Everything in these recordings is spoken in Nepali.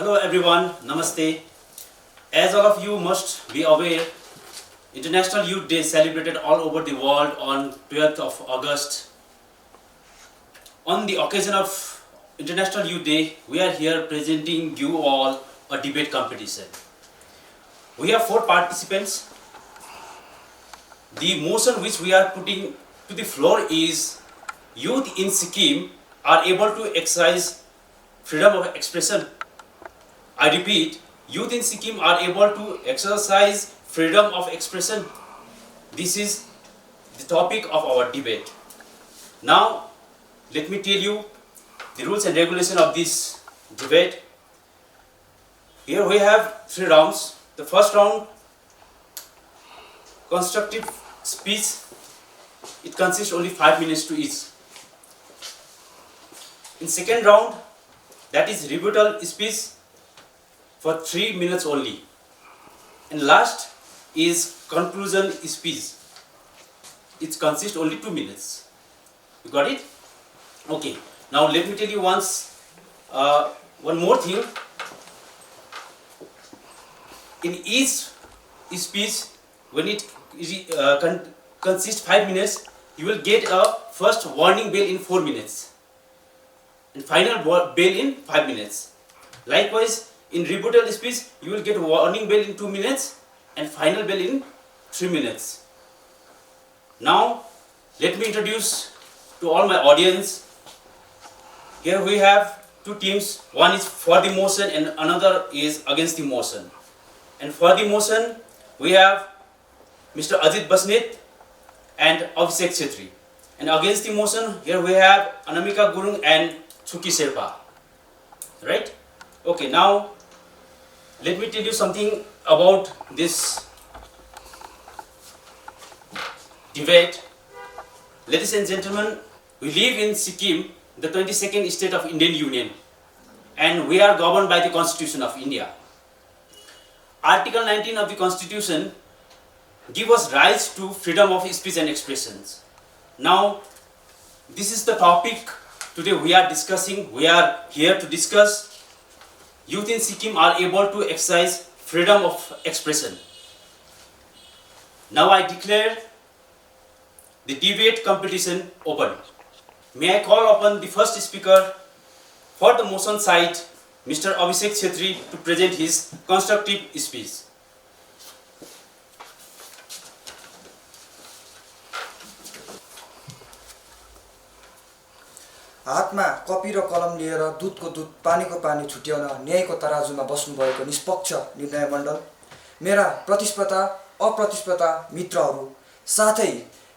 Hello everyone, Namaste. As all of you must be aware, International Youth Day celebrated all over the world on 12th of August. On the occasion of International Youth Day, we are here presenting you all a debate competition. We have 4 participants. The motion which we are putting to the floor is youth in Sikkim are able to exercise freedom of expression. I repeat, youth in Sikkim are able to exercise freedom of expression. This is the topic of our debate. Now, let me tell you the rules and regulation of this debate. Here we have 3 rounds. The first round, constructive speech. It consists only 5 minutes to each. In second round, that is rebuttal speech for 3 minutes only. And last is conclusion speech. It consists only 2 minutes. You got it? Okay. Now let me tell you one more thing. In each speech, when it consists 5 minutes, you will get a first warning bell in 4 minutes and final bell in 5 minutes. Likewise, in rebuttal speech, you will get warning bell in 2 minutes and final bell in 3 minutes. Now, let me introduce to all my audience. Here we have 2 teams. One is for the motion and another is against the motion. And for the motion, we have Mr. Ajit Basnet and Abhishek Chetri. And against the motion, here we have Anamika Gurung and Chuki Sherpa. Right? Okay, now let me tell you something about this debate. Ladies and gentlemen, we live in Sikkim, the 22nd state of Indian Union, and we are governed by the Constitution of India. Article 19 of the Constitution gives us rights to freedom of speech and expressions. Now, this is the topic today we are discussing. We are here to discuss youth in Sikkim are able to exercise freedom of expression. Now I declare the debate competition open. May I call upon the first speaker for the motion side, Mr. Abhishek Chetri, to present his constructive speech. हातमा कपी र कलम लिएर दूधको दूध पानीको पानी छुट्याउन न्यायको तराजुमा बस्नुभएको निष्पक्ष निर्णय मण्डल, मेरा प्रतिस्पर्धा अप्रतिस्पर्धा मित्रहरू, साथै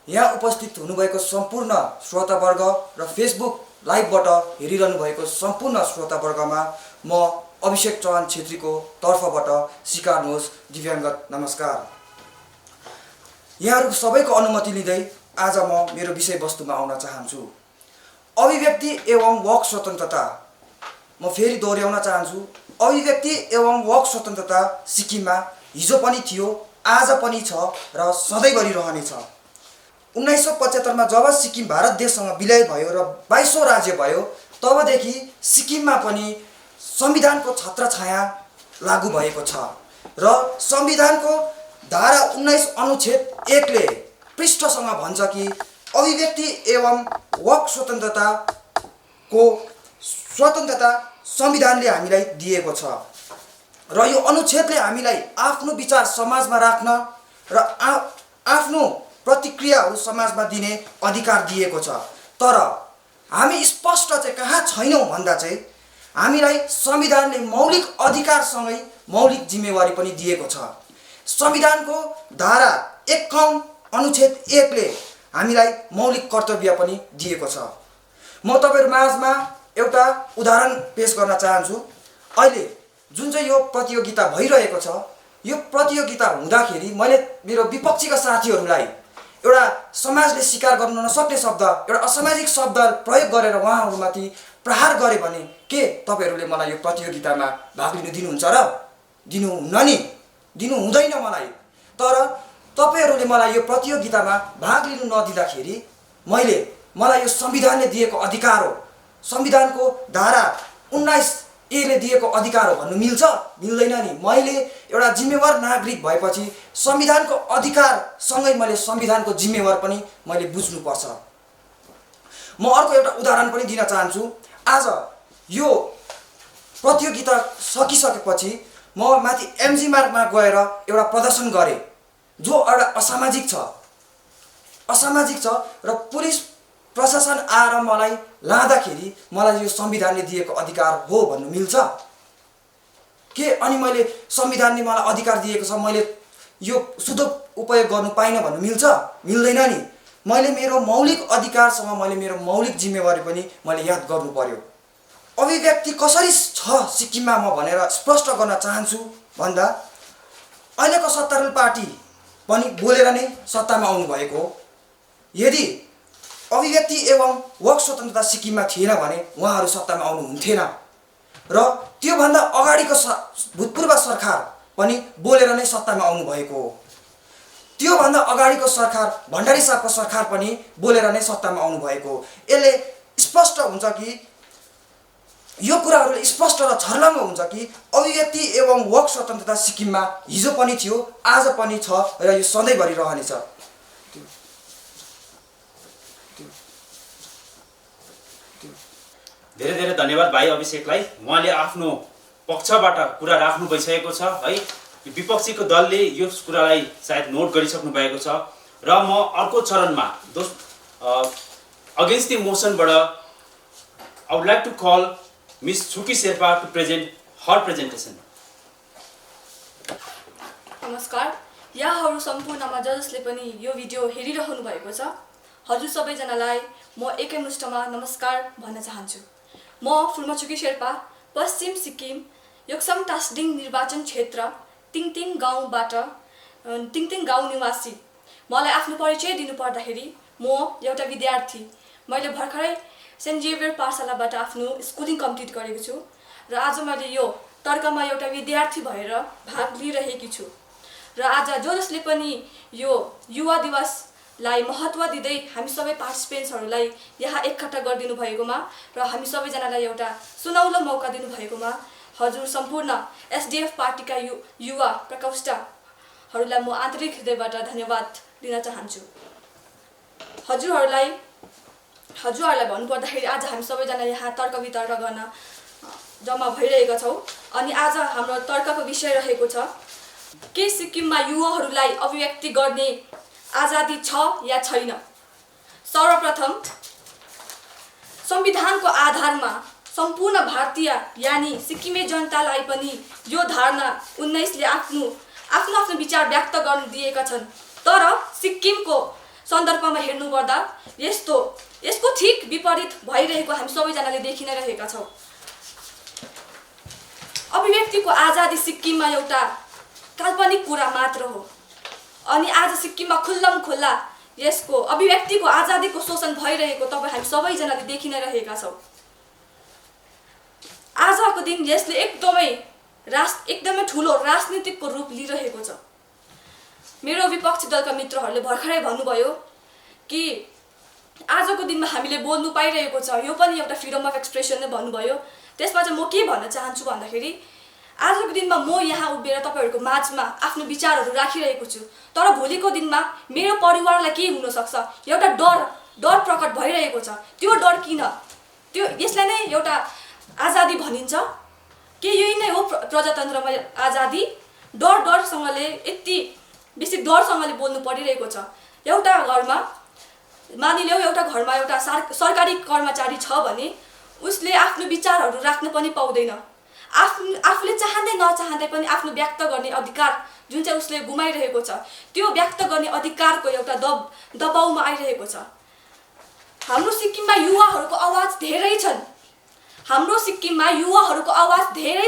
यहाँ उपस्थित हुनुभएको सम्पूर्ण श्रोतावर्ग र फेसबुक लाइभबाट हेरिरहनु भएको सम्पूर्ण श्रोतावर्गमा म अभिषेक चौहान छेत्रीको तर्फबाट स्वीकार्नुहोस् दिव्याङ्गत नमस्कार। यहाँहरूको सबैको अनुमति लिँदै आज म मेरो विषयवस्तुमा आउन चाहन्छु। अभिव्यक्ति एवं वाक स्वतन्त्रता। म फेरि दोहोर्याउन चाहन्छु, अभिव्यक्ति एवं वाक स्वतन्त्रता सिक्किममा हिजो पनि थियो, आज पनि छ र सधैँभरि रहनेछ। 1975 मा जब सिक्किम भारत देशसँग विलय भयो र 22औं राज्य भयो, तबदेखि सिक्किममा पनि संविधानको छत्रछाया लागू भएको छ र संविधानको धारा 19 अनुच्छेद 1 ले पृष्ठसँग भन्छ कि अभिव्यक्ति एवं वाक स्वतन्त्रताको स्वतन्त्रता संविधानले हामीलाई दिएको छ र यो अनुच्छेदले हामीलाई आफ्नो विचार समाजमा राख्न र आफ्नो प्रतिक्रियाहरू समाजमा दिने अधिकार दिएको छ। तर हामी स्पष्ट चाहिँ कहाँ छैनौं भन्दा चाहिँ हामीलाई संविधानले मौलिक अधिकारसँगै मौलिक जिम्मेवारी पनि दिएको छ। संविधानको धारा 51 अनुच्छेद 1 ले हामीलाई मौलिक कर्तव्य पनि दिएको छ। म तपाईहरु माझमा एउटा उदाहरण पेश गर्न चाहन्छु। अहिले जुन चाहिँ यो प्रतियोगिता भइरहेको छ, यो प्रतियोगिता हुँदाखेरि मैले मेरो विपक्षीका साथीहरूलाई एउटा समाजले स्वीकार गर्न नसक्ने शब्द, एउटा असामाजिक शब्द प्रयोग गरेर उहाँहरूमाथि प्रहार गरे भने के तपाईहरुले मलाई यो प्रतियोगितामा भाग लिन दिनुहुन्छ र? दिनुहुन्न नि, दिनु हुँदैन मलाई। तर तपाईहरुले मलाई यो प्रतियोगितामा भाग लिन नदिँदाखेरि मलाई यो संविधानले दिएको अधिकार हो। संविधानको धारा 19 यसले दिएको अधिकार हो भन्नु मिल्छ? मिल्दैन नि। मैले एउटा जिम्मेवार नागरिक भएपछि संविधानको अधिकारसँगै मैले संविधानको जिम्मेवार पनि मैले बुझ्नुपर्छ। म अर्को एउटा उदाहरण पनि दिन चाहन्छु। आज यो प्रतियोगिता सकिसकेपछि म माथि एमजी मार्गमा गएर एउटा प्रदर्शन गरेँ जो एउटा असामाजिक छ र पुलिस प्रशासन आएर मलाई लाँदाखेरि मलाई यो संविधानले दिएको अधिकार हो भन्नु मिल्छ के? अनि मैले संविधानले मलाई अधिकार दिएको छ, मैले यो सदुपयोग गर्नु पाइनँ भन्नु मिल्छ? मिल्दैन नि। मैले मेरो मौलिक अधिकारसँग मैले मेरो मौलिक जिम्मेवारी पनि मैले याद गर्नु पर्यो। अभिव्यक्ति कसरी छ सिक्किममा म भनेर स्पष्ट गर्न चाहन्छु भन्दा अहिलेको सत्तारूढ पार्टी पनि बोलेर नै सत्तामा आउनु भएको हो। यदि अभिव्यक्ति एवं वाक स्वतन्त्रता सिक्किममा थिएन भने उहाँहरू सत्तामा आउनुहुन्थेन र त्योभन्दा अगाडिको भूतपूर्व सरकार पनि बोलेर नै सत्तामा आउनु भएको हो। त्योभन्दा अगाडिको सरकार भण्डारी साहबको सरकार पनि बोलेर नै सत्तामा आउनु भएको हो। यसले स्पष्ट हुन्छ कि यो कुराहरूले स्पष्ट र छर्लङ्ग हुन्छ कि अभिव्यक्ति एवं वाक स्वतन्त्रता सिक्किममा हिजो पनि थियो, आज पनि छ र यो सधैँभरि रहनेछ। धेरै धेरै धन्यवाद भाइ अभिषेकलाई। उहाँले आफ्नो पक्षबाट कुरा राख्नु भइसकेको छ है। विपक्षीको दलले यो कुरालाई सायद नोट गरिसक्नु भएको छ र म अर्को चरणमा अगेन्स्ट द मोसनबाट I would like to call miss Chhuki Sherpa to present her presentation. नमस्कार। यहाँहरू सम्पूर्णमा जसले पनि यो भिडियो हेरिरहनु भएको छ, हजुर सबैजनालाई म एकैमुष्टमा नमस्कार भन्न चाहन्छु। म फुर्माछुकी शेर्पा, पश्चिम सिक्किम योक्सम टास्डिङ निर्वाचन क्षेत्र तिङतिङ गाउँ निवासी। मलाई आफ्नो परिचय दिनुपर्दाखेरि म एउटा विद्यार्थी। मैले भर्खरै सेन्ट जेभियर पाठशालाबाट आफ्नो स्कुलिङ कम्प्लिट गरेको छु र आज मैले यो तर्कमा एउटा विद्यार्थी भएर भाग लिइरहेकी छु। र आज जसले पनि यो युवा दिवसलाई महत्त्व दिँदै हामी सबै पार्टिसिपेन्ट्सहरूलाई यहाँ एकट्ठा गरिदिनु भएकोमा र हामी सबैजनालाई एउटा सुनौलो मौका दिनुभएकोमा हजुर सम्पूर्ण SDF पार्टीका युवा प्रकोष्ठहरूलाई म आन्तरिक हृदयबाट धन्यवाद दिन चाहन्छु। हजुरहरूलाई भन्नुपर्दाखेरि आज हामी सबैजना यहाँ तर्क वितर्क गर्न जम्मा भइरहेका छौँ। अनि आज हाम्रो तर्कको विषय रहेको छ के सिक्किममा युवाहरूलाई अभिव्यक्ति गर्ने आजादी छ या छैन। सर्वप्रथम संविधानको आधारमा सम्पूर्ण भारतीय यानि सिक्किमे जनतालाई पनि यो धारणा 19ले आफ्नो विचार व्यक्त गर्न दिएका छन्। तर सिक्किमको सन्दर्भमा हेर्नुपर्दा यसको ठिक विपरीत भइरहेको हामी सबैजनाले देखि नै रहेका छौँ। अभिव्यक्तिको आजादी सिक्किममा एउटा काल्पनिक कुरा मात्र हो। अनि आज सिक्किममा खुल्लम खुल्ला यसको अभिव्यक्तिको आजादीको शोषण भइरहेको तपाईँ हामी सबैजनाले देखि नै रहेका छौँ। आजको दिन यसले एकदमै ठुलो राजनीतिकको रूप लिइरहेको छ। मेरो विपक्षी दलका मित्रहरूले भर्खरै भन्नुभयो कि आजको दिनमा हामीले बोल्नु पाइरहेको छ, यो पनि एउटा फ्रिडम अफ एक्सप्रेसन नै भन्नुभयो। त्यसमा चाहिँ म के भन्न चाहन्छु भन्दाखेरि आजको दिनमा म यहाँ उभिएर तपाईँहरूको माझमा आफ्नो विचारहरू राखिरहेको छु, तर भोलिको दिनमा मेरो परिवारलाई के हुनसक्छ एउटा डर प्रकट भइरहेको छ। त्यो डर किन? यसलाई नै एउटा आजादी भनिन्छ के? यही नै हो प्रजातन्त्रमा आजादी। डरसँगले यति बेसी डरसँगले बोल्नु परिरहेको छ। एउटा घरमा मानिलियो एउटा सरकारी कर्मचारी छ भने उसले आफ्नो विचारहरू राख्न पनि पाउँदैन। आफूले चाहँदै नचाहँदै पनि आफ्नो व्यक्त गर्ने अधिकार जुन चाहिँ उसले गुमाइरहेको छ, त्यो व्यक्त गर्ने अधिकारको एउटा दबाउमा आइरहेको छ। हाम्रो सिक्किममा युवाहरूको आवाज धेरै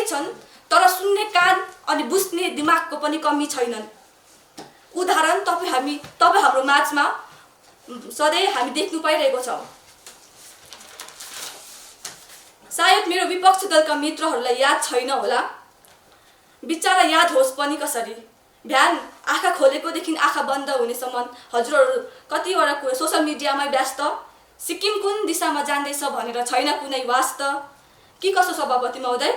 छन्, तर सुन्ने कान अनि बुझ्ने दिमागको पनि कमी छैनन्। उदाहरण तपाईँ हाम्रो माझमा सधैँ हामी देख्नु पाइरहेको छौँ। सायद मेरो विपक्षी दलका मित्रहरूलाई याद छैन होला, बिचरा याद होस् पनि कसरी। बिहान आँखा खोलेकोदेखि आँखा बन्द हुनेसम्म हजुरहरू कतिवटा कुरा सोसियल मिडियामै व्यस्त, सिक्किम कुन दिशामा जाँदैछ भनेर छैन कुनै वास्ता। के कसो सभापति महोदय?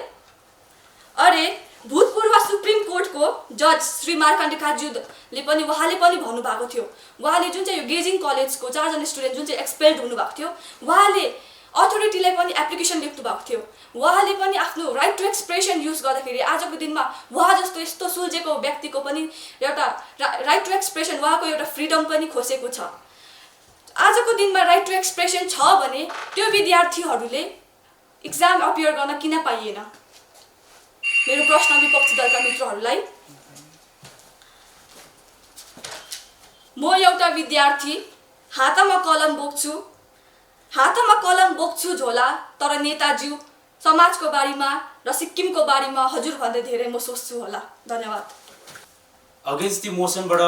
अरे भूतपूर्व सुप्रिम कोर्टको जज श्री मार्कण्डे काज्यूले पनि उहाँले पनि भन्नुभएको थियो, उहाँले जुन चाहिँ यो गेजिङ कलेजको 4 जना स्टुडेन्ट जुन चाहिँ एक्सपेल्ड हुनुभएको थियो, उहाँले अथोरिटीलाई पनि एप्लिकेसन लेख्नु भएको थियो। उहाँले पनि आफ्नो राइट टु एक्सप्रेसन युज गर्दाखेरि आजको दिनमा उहाँ जस्तो यस्तो सुल्झेको व्यक्तिको पनि एउटा राइट टु एक्सप्रेसन, उहाँको एउटा फ्रिडम पनि खोसेको छ। आजको दिनमा राइट टु एक्सप्रेसन छ भने त्यो विद्यार्थीहरूले इक्जाम अपियर गर्न किन पाइएन? मेरो प्रश्न विपक्षी दलका मित्रहरूलाई। म एउटा विद्यार्थी, हातमा कलम बोक्छु झोला, तर नेताज्यू समाजको बारेमा र सिक्किमको बारेमा हजुरभन्दा धेरै म सोच्छु होला। धन्यवाद। अगेन्स्ट दी मोसनबाट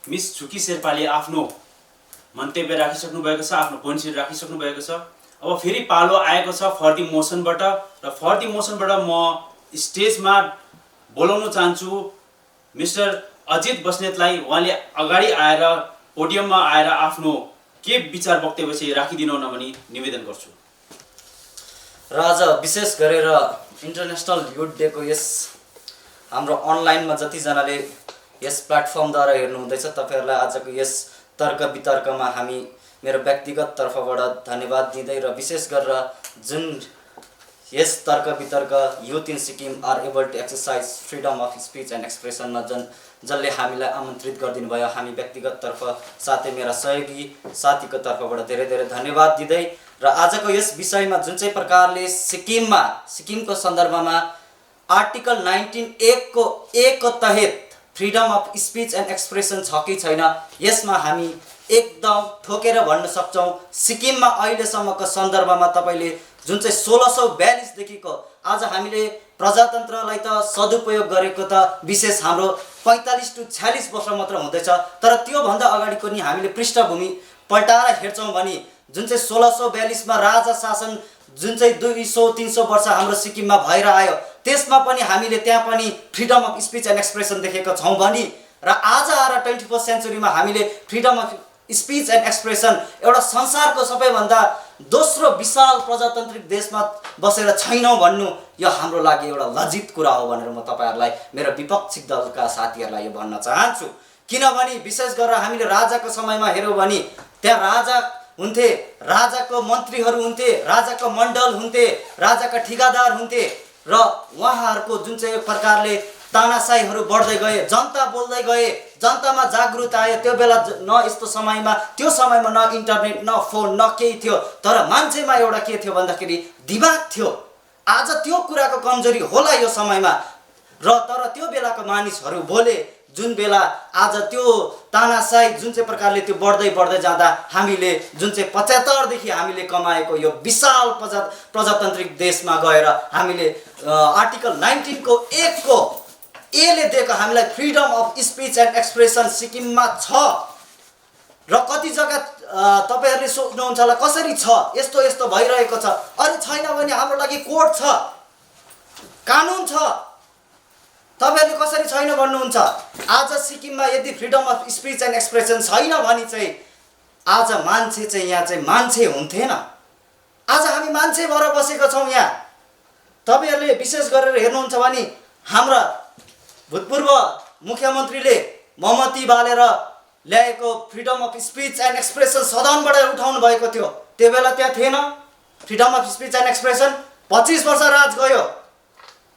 मिस छुकी शेर्पाले आफ्नो मन्तव्य राखिसक्नु भएको छ, आफ्नो पोइन्ट्सहरू राखिसक्नु भएको छ। अब फेरि पालो आएको छ फर दी मोसनबाट, र फर दी मोसनबाट म स्टेजमा बोलाउन चाहन्छु मिस्टर अजित बस्नेतलाई। उहाँले अगाडि आएर पोडियममा आएर आफ्नो के विचार वक्तव्य चाहिँ राखिदिनु न भनी निवेदन गर्छु। र आज विशेष गरेर इन्टरनेसनल युथ डेको यस हाम्रो अनलाइनमा जतिजनाले यस प्लेटफर्मद्वारा हेर्नुहुँदैछ तपाईँहरूलाई आजको यस तर्क वितर्कमा हामी मेरो व्यक्तिगत तर्फबाट धन्यवाद दिँदै र विशेष गरेर जुन यस तर्क वितर्क youth in Sikkim are able to exercise freedom of speech and एक्सप्रेसनमा जसले हामीलाई आमन्त्रित गरिदिनु भयो, हामी व्यक्तिगत तर्फ साथै मेरा सहयोगी साथीको तर्फबाट धेरै धेरै धन्यवाद दिँदै र आजको यस विषयमा जुन चाहिँ प्रकारले सिक्किमको सन्दर्भमा आर्टिकल 19(1) को तहत freedom of speech and expression छ कि छैन, यसमा हामी एकदम ठोकेर भन्न सक्छौँ सिक्किममा अहिलेसम्मको सन्दर्भमा तपाईँले जुन चाहिँ 1642 देखिको आज हामीले प्रजातन्त्रलाई त सदुपयोग गरेको त विशेष हाम्रो 45 to 46 वर्ष मात्र हुँदैछ, तर त्योभन्दा अगाडिको नि हामीले पृष्ठभूमि पल्टाएर हेर्छौँ भने जुन चाहिँ 1642 मा राजा शासन जुन चाहिँ 200-300 वर्ष हाम्रो सिक्किममा भएर आयो, त्यसमा पनि हामीले त्यहाँ पनि freedom of speech and expression देखेका छौँ भने र आज आएर 21st सेन्चुरीमा हामीले freedom of speech and expression एउटा संसारको सबैभन्दा दोस्रो विशाल प्रजातान्त्रिक देशमा बसेर छैनौँ भन्नु यो हाम्रो लागि एउटा लज्जित कुरा हो भनेर म तपाईहरुलाई मेरो विपक्षी दलका साथीहरुलाई यो भन्न चाहन्छु। किनभने विशेष गरेर हामीले राजाको समयमा हेर्यौं भने त्यहाँ राजा हुन्थे, राजाको मन्त्रीहरू हुन्थे, राजाको मण्डल हुन्थे, राजाका ठिकादार हुन्थे र उहाँहरूको जुन चाहिँ प्रकारले तानाशाहीहरू बढ्दै गए, जनता बोल्दै गए, जनतामा जागृत आयो। त्यो बेला न यस्तो समयमा त्यो समयमा न इन्टरनेट न फोन न केही थियो, तर मान्छेमा एउटा के थियो भन्दाखेरि दिमाग थियो। आज त्यो कुराको कमजोरी होला यो समयमा र तर त्यो बेलाको मानिसहरू बोले जुन बेला आज त्यो तानाशाही जुन चाहिँ प्रकारले त्यो बढ्दै जाँदा हामीले जुन चाहिँ 75 देखि हामीले कमाएको यो विशाल प्रजातान्त्रिक देशमा गएर हामीले आर्टिकल 19 को 1 को एले दिएको हामीलाई freedom of speech and expression सिक्किममा छ र कति जग्गा तपाईहरुले सोच्नुहुन्छ होला कसरी छ, यस्तो यस्तो भइरहेको छ। अनि छैन भने हाम्रो लागि कोर्ट छ, कानुन छ, तपाईहरुले कसरी छैन भन्नुहुन्छ? आज सिक्किममा यदि freedom of speech and expression छैन भने चाहिँ आज मान्छे चाहिँ यहाँ चाहिँ मान्छे हुन्थेन। आज हामी मान्छे भएर बसेका छौं यहाँ। तपाईहरुले विशेष गरेर हेर्नुहुन्छ भने हाम्रा भूतपूर्व मुख्यमन्त्रीले मोमबत्ती बालेर ल्याएको freedom of speech and expression सदनबाट उठाउनु भएको थियो। त्यो बेला त्यहाँ थिएन freedom of speech and expression. 25 वर्ष राज गयो।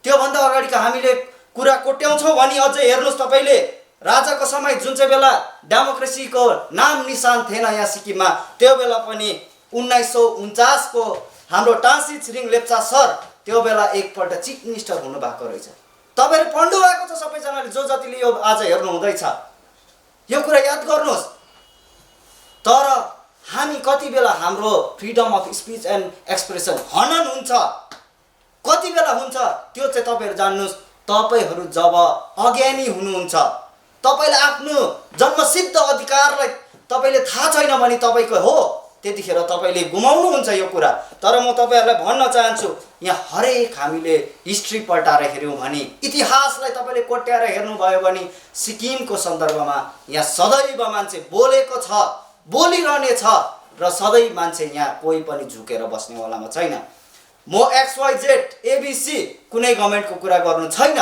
त्यो भन्दा अगाडिको हामीले कुरा कोट्याउँछौँ भने अझै हेर्नुस् तपाईले राजाको समय जुन चाहिँ बेला डेमोक्रेसीको नाम निशान थिएन यहाँ सिक्किममा, त्यो बेला पनि 1949 को हाम्रो टाँसी छिरिङ लेप्चा सर त्यो बेला एकपल्ट चिफ मिनिस्टर हुनु भएको रहेछ। तपाईहरु पढ्नु भएको छ सबैजनाले, जो जतिले यो आज हेर्नु हुँदैछ यो कुरा याद गर्नुहोस्। तर हामी कति बेला हाम्रो freedom of speech and expression हनन हुन्छ, कति बेला हुन्छ त्यो चाहिँ तपाईहरु जान्नुस्। तपाईहरु जब अज्ञानी हुनुहुन्छ, तपाईलाई आफ्नो जन्मसिद्ध अधिकारलाई तपाईले थाहा छैन भने तपाईको हो, त्यतिखेर तपाईले गुमाउनुहुन्छ यो कुरा। तर म तपाईहरुलाई भन्न चाहन्छु यहाँ हरेक हामीले हिस्ट्री पल्टाएर हेर्यौं भने, इतिहासलाई तपाईले कोट्याएर हेर्नु भयो भने सिक्किमको सन्दर्भमा यहाँ सदैव मान्छे बोलेको छ, बोलिरहने छ र सधैँ मान्छे यहाँ कोही पनि झुकेर बस्नेवालामा छैन। म XYZ ABC कुनै गभर्नमेन्टको कुरा गर्नु छैन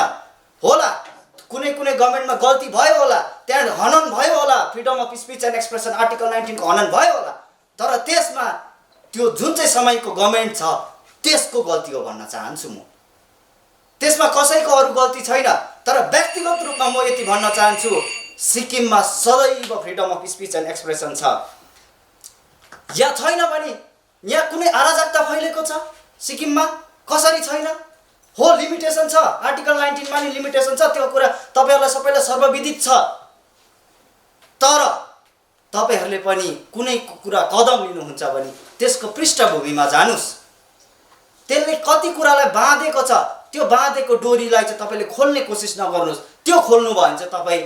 होला, कुनै कुनै गभर्नमेन्टमा गल्ती भयो होला, त्यहाँ हनन भयो होला, freedom of speech and expression article 19 को हनन भयो होला, तर त्यसमा त्यो जुन चाहिँ समयको गभर्नमेन्ट छ त्यसको गल्ती हो भन्न चाहन्छु म। त्यसमा कसैको अरू गल्ती छैन, तर व्यक्तिगत रूपमा म यति भन्न चाहन्छु सिक्किममा सदैव freedom of speech and expression छ। या छैन भने यहाँ कुनै अराजकता फैलेको छ सिक्किममा? कसरी छैन? हो, लिमिटेसन छ, आर्टिकल 19 मा नि लिमिटेसन छ, त्यो कुरा तपाईहरुलाई सबैलाई सर्वविदित छ। तर तपाईहरुले पनि कुनै कुरा कदम लिनुहुन्छ भने त्यसको पृष्ठभूमिमा जानुस्। त्यसले कति कुरालाई बाँधेको छ, त्यो बाँधेको डोरीलाई चाहिँ तपाईले खोल्ने कोसिस नगर्नुस्। त्यो खोल्नु भयो भने चाहिँ तपाई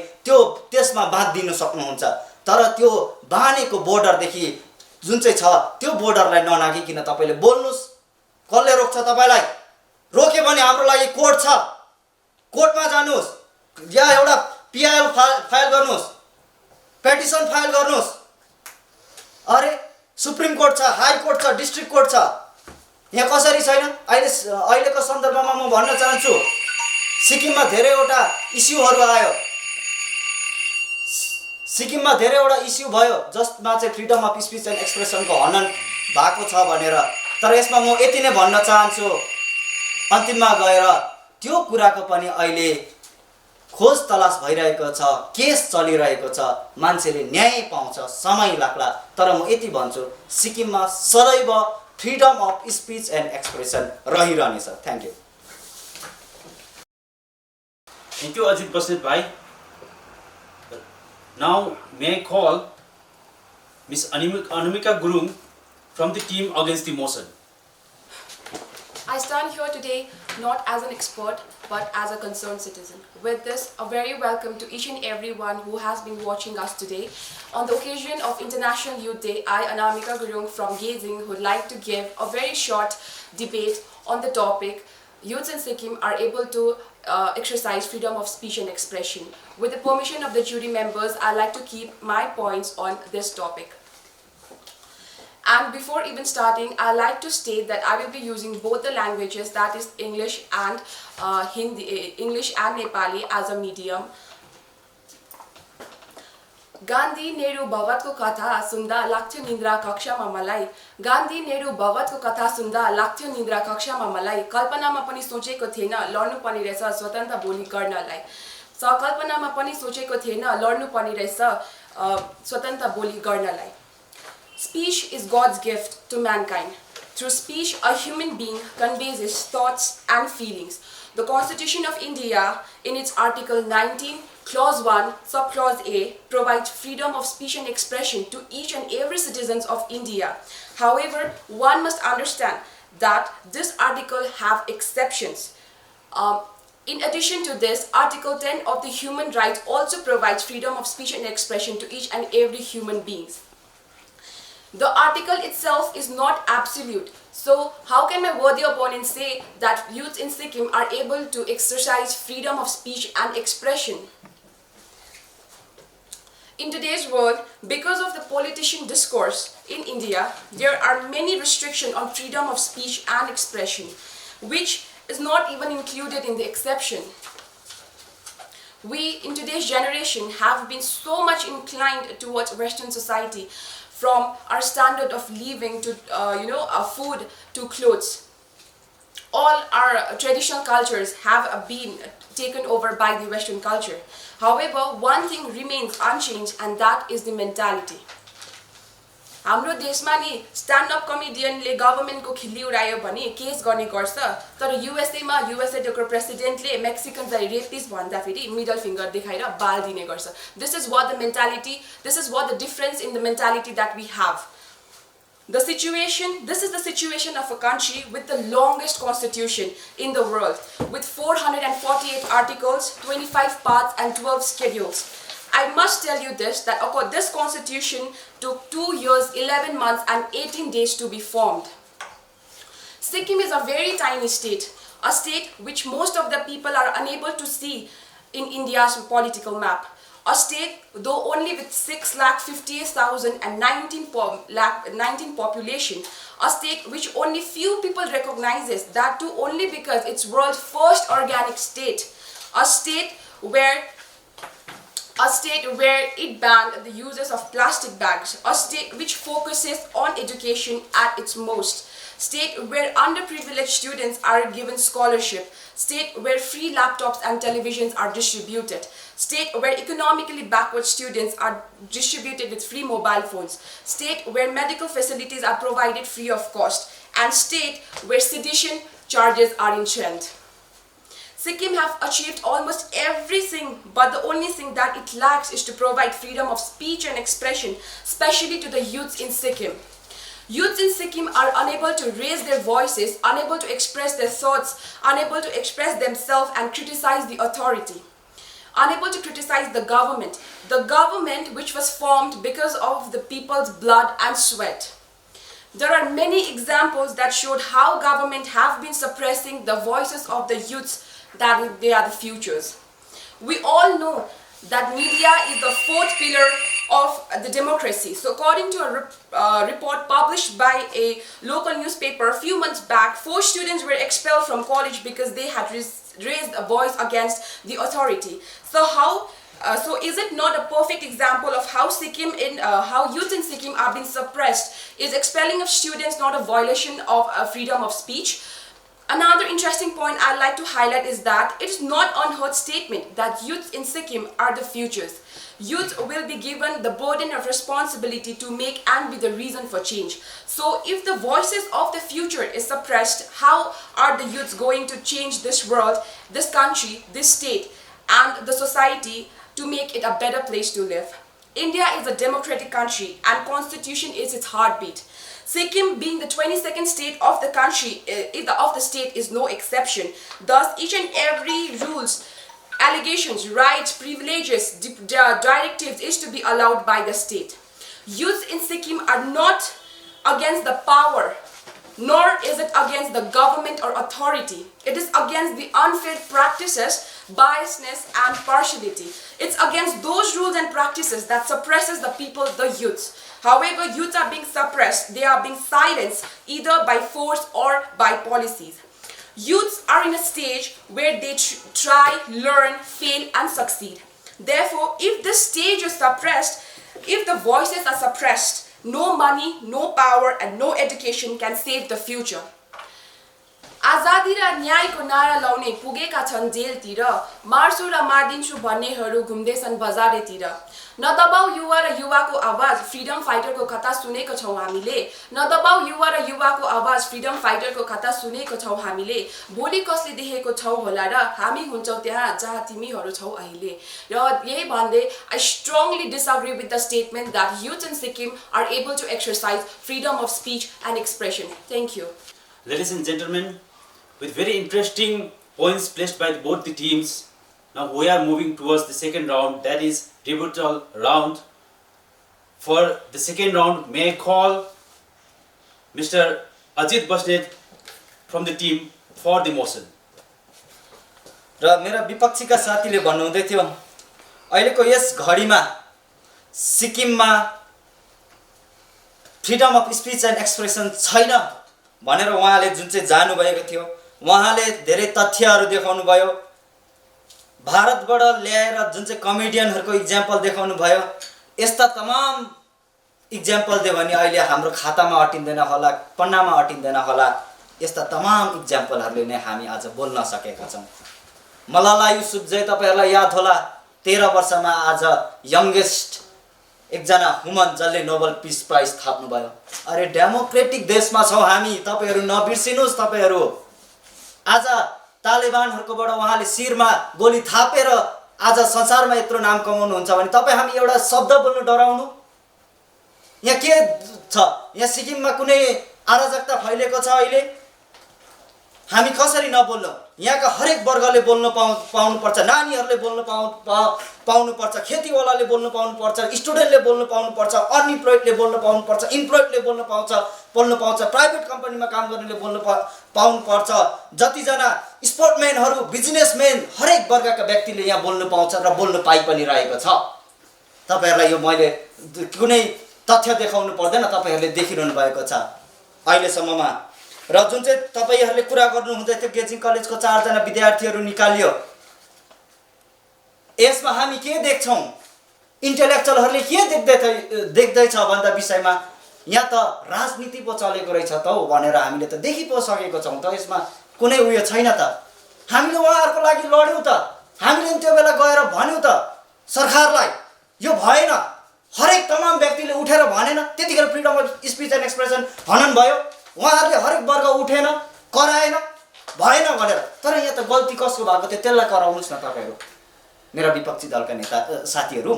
त्यसमा बाँधिदिन सक्नुहुन्छ, तर त्यो बाँधेको बोर्डरदेखि जुन चाहिँ छ त्यो बोर्डरलाई ननागिकन तपाईले बोल्नुस्। कसले रोक्छ तपाईलाई? रोक्यो भने हाम्रो लागि कोर्ट छ, कोर्टमा जानुस्, या एउटा पिआइएल फाइल गर्नुस्, पेटिसन फाइल गर्नुस्। अरे सुप्रिम कोर्ट छ, हाई कोर्ट छ, डिस्ट्रिक्ट कोर्ट छ, यहाँ कसरी छैन? अहिलेको सन्दर्भमा म भन्न चाहन्छु सिक्किममा धेरैवटा इस्युहरू आयो, सिक्किममा धेरैवटा इस्यु भयो जसमा चाहिँ फ्रिडम अफ स्पिच एन्ड एक्सप्रेसनको हनन भएको छ भनेर। तर यसमा म यति नै भन्न चाहन्छु, अन्तिममा गएर त्यो कुराको पनि अहिले खोज तलास भइरहेको छ, केस चलिरहेको छ, मान्छेले न्याय पाउँछ, समय लाग्ला। तर म यति भन्छु सिक्किममा सदैव freedom of speech and expression रहिरहनेछ। Thank you. Thank you, Ajit Basit Bhai. Now, may I call Ms. Anumika Gurung from the team against the motion. I stand here today not as an expert but as a concerned citizen. With this, a very welcome to each and everyone who has been watching us today. On the occasion of International Youth Day, I, Anamika Gurung from Gazing, would like to give a very short debate on the topic youths in Sikkim are able to exercise freedom of speech and expression. With the permission of the jury members, I like to keep my points on this topic. And before even starting, I like to state that I will be using both the languages, that is English and English and Nepali as a medium. Gandhi Nehru भगतको कथा सुन्दा लाग्थ्यो निन्द्रा कक्षामा मलाई, गान्धी नेहरू भगतको कथा सुन्दा लाग्थ्यो निन्द्रा कक्षामा मलाई, कल्पनामा पनि सोचेको थिएन लड्नु पर्ने रहेछ स्वतन्त्र बोली गर्नलाई, कल्पनामा पनि सोचेको थिएन लड्नु पर्ने रहेछ स्वतन्त्र बोली गर्नलाई. Speech is God's gift to mankind. Through speech, a human being conveys his thoughts and feelings. The Constitution of India, in its Article 19, Clause 1, Subclause A, provides freedom of speech and expression to each and every citizen of India. However, one must understand that this article have exceptions. In addition to this, Article 10 of the Human Rights also provides freedom of speech and expression to each and every human being. The article itself is not absolute. So, how can my worthy opponent say that youths in Sikkim are able to exercise freedom of speech and expression? In today's world, because of the politician discourse in India, there are many restrictions on freedom of speech and expression, which is not even included in the exception. We, in today's generation, have been so much inclined towards Western society, from our standard of living to, our food to clothes. All our traditional cultures have been taken over by the Western culture. However, one thing remains unchanged, and that is the mentality. हाम्रो देशमा नि स्ट्यान्ड अप कमेडियनले गभर्नमेन्टको खिल्ली उडायो भने केस गर्ने गर्छ, तर युएसएमा युएसएको प्रेसिडेन्टले मेक्सिकनलाई रेपिस्ट भन्दाखेरि मिडल फिंगर देखाएर बाल दिने गर्छ. This is what the difference in the mentality that we have. This is the situation of a country with the longest constitution in the world, with 448 articles, 25 parts and 12 schedules. I must tell you this, that this constitution took 2 years, 11 months and 18 days to be formed. Sikkim is a very tiny state, a state which most of the people are unable to see in India's political map. A state, though only with 6,58,019 population, a state which only few people recognizes, that too only because it's world's first organic state, a state where it banned the uses of plastic bags, a state which focuses on education at its most, state where underprivileged students are given scholarship, state where free laptops and televisions are distributed, state where economically backward students are distributed with free mobile phones, state where medical facilities are provided free of cost, and state where sedition charges are in trend. Sikkim have achieved almost everything, but the only thing that it lacks is to provide freedom of speech and expression, especially to the youths in Sikkim. Youths in Sikkim are unable to raise their voices, unable to express their thoughts, unable to express themselves and criticize the authority, unable to criticize the government which was formed because of the people's blood and sweat. There are many examples that showed how government have been suppressing the voices of the youths, that they are the futures. We all know that media is the fourth pillar of the democracy. So according to a report published by a local newspaper a few months back, 4 students were expelled from college because they had raised a voice against the authority. So so is it not a perfect example of how how youth in Sikkim are being suppressed? Is expelling of students not a violation of freedom of speech? Another interesting point I'd like to highlight is that it is not unheard statement that youth in Sikkim are the futures. Youth will be given the burden of responsibility to make and be the reason for change. So if the voices of the future is suppressed, how are the youths going to change this world, this country, this state, and the society to make it a better place to live? India is a democratic country and constitution is its heartbeat. Sikkim, being the 22nd state of the country, of the state, is no exception. Thus, each and every rules, allegations, rights, privileges, directives is to be allowed by the state. Youths in Sikkim are not against the power, nor is it against the government or authority. It is against the unfair practices, biasness and partiality. It's against those rules and practices that suppresses the people, the youths. However, youths are being suppressed, they are being silenced either by force or by policies. Youths are in a stage where they try, learn, fail and succeed. Therefore, if this stage is suppressed, if the voices are suppressed, no money, no power and no education can save the future. आजादी र न्यायको नारा लाउने पुगेका छन् जेलतिर, मार्छु र मार्दिन्छु भन्नेहरू घुम्दैछन् बजारतिर। नदबाउ युवा र युवाको आवाज, फ्रिडम फाइटरको कथा सुनेको छौं हामीले। नदबाउ युवा र युवाको आवाज, फ्रिडम फाइटरको कथा सुनेको छौं हामीले। भोलि कसले देखेको छौ होला र हामी हुन्छौ त्यहाँ जहाँ तिमीहरू छौ अहिले। र यही भन्दै I strongly disagree with the statement that youth in Sikkim are able to exercise freedom of speech and expression. Thank you. Ladies and gentlemen, with very interesting points placed by both the teams, now we are moving towards the second round, that is rebuttal round. For the second round, may I call Mr. Ajit Basnet from the team for the motion. र मेरा विपक्षीका साथीले भन्नुहुँदै थियो अहिलेको यस घडीमा सिक्किममा freedom of speech and expression छैन भनेर उहाँले जुन चाहिँ जानुभएको थियो, उहाँले धेरै तथ्यहरू देखाउनु भयो। भारतबाट ल्याएर जुन चाहिँ कमेडियनहरूको इक्जाम्पल देखाउनु भयो। यस्ता तमाम इक्जाम्पल दियो भने अहिले हाम्रो खातामा अटिँदैन होला, पन्नामा अटिँदैन होला। यस्ता तमाम इक्जाम्पलहरूले नै हामी आज बोल्न सकेका छौँ। मलाला युसुफजय तपाईहरुलाई याद होला, 13 वर्षमा आज यंगेस्ट एकजना वुमन जसले नोबेल पीस प्राइज थाप्नु भयो। अरे डेमोक्रेटिक देशमा छौं हामी, तपाईहरु नबिर्सिनुस्। तपाईहरु आज तालिबानहरुकोबाट उहाँले शिरमा गोली थापेर आज संसारमा यत्रो नाम कमाउनु हुन्छ भने तपाई हामी एउटा शब्द बोल्नु डराउनु? यहाँ के छ? यहाँ सिक्किममा कुनै अराजकता फैलेको छ अहिले? हामी कसरी नबोल्नु? यहाँका हरेक वर्गले बोल्न पाउनु पर्छ, नानीहरुले बोल्न पाउनु पर्छ, खेतीवालाले बोल्न पाउनु पर्छ, स्टुडेन्टले बोल्न पाउनु पर्छ, अनइम्प्लोइडले बोल्न पाउनु पर्छ, इम्प्लोइडले बोल्न पाउँछ, प्राइभेट कम्पनीमा काम गर्नेले बोल्न पाउनु पर्छ। जति जना स्पोर्टम्यानहरू, बिजनेसम्यान, हरेक वर्गका व्यक्तिले यहाँ बोल्नु पाउँछ र बोल्नु पाइ पनि रहेको छ। तपाईँहरूलाई यो मैले कुनै तथ्य देखाउनु पर्दैन, तपाईँहरूले देखिरहनु भएको छ अहिलेसम्ममा। र जुन चाहिँ तपाईँहरूले कुरा गर्नुहुँदै थियो गेजिङ कलेजको 4 जना विद्यार्थीहरू निकालियो, यसमा हामी के देख्छौँ, इन्टेलेक्चुअलहरूले के देख्दैछ भन्दा विषयमा यहाँ त राजनीति पो चलेको रहेछ त हो भनेर हामीले त देखि पो सकेको छौँ त। यसमा कुनै उयो छैन त। हामीले उहाँहरूको लागि लड्यौँ त, हामीले त्यो बेला गएर भन्यौँ त सरकारलाई यो भएन, हरेक तमाम व्यक्तिले उठेर भनेन, त्यतिखेर freedom of speech and expression हनन भयो। उहाँहरूले हरेक वर्ग उठेन, कराएन, भएन भनेर। तर यहाँ त गल्ती कसको भएको थियो त्यसलाई कराउनुहोस् न तपाईँहरू, मेरा विपक्षी दलका नेता साथीहरू।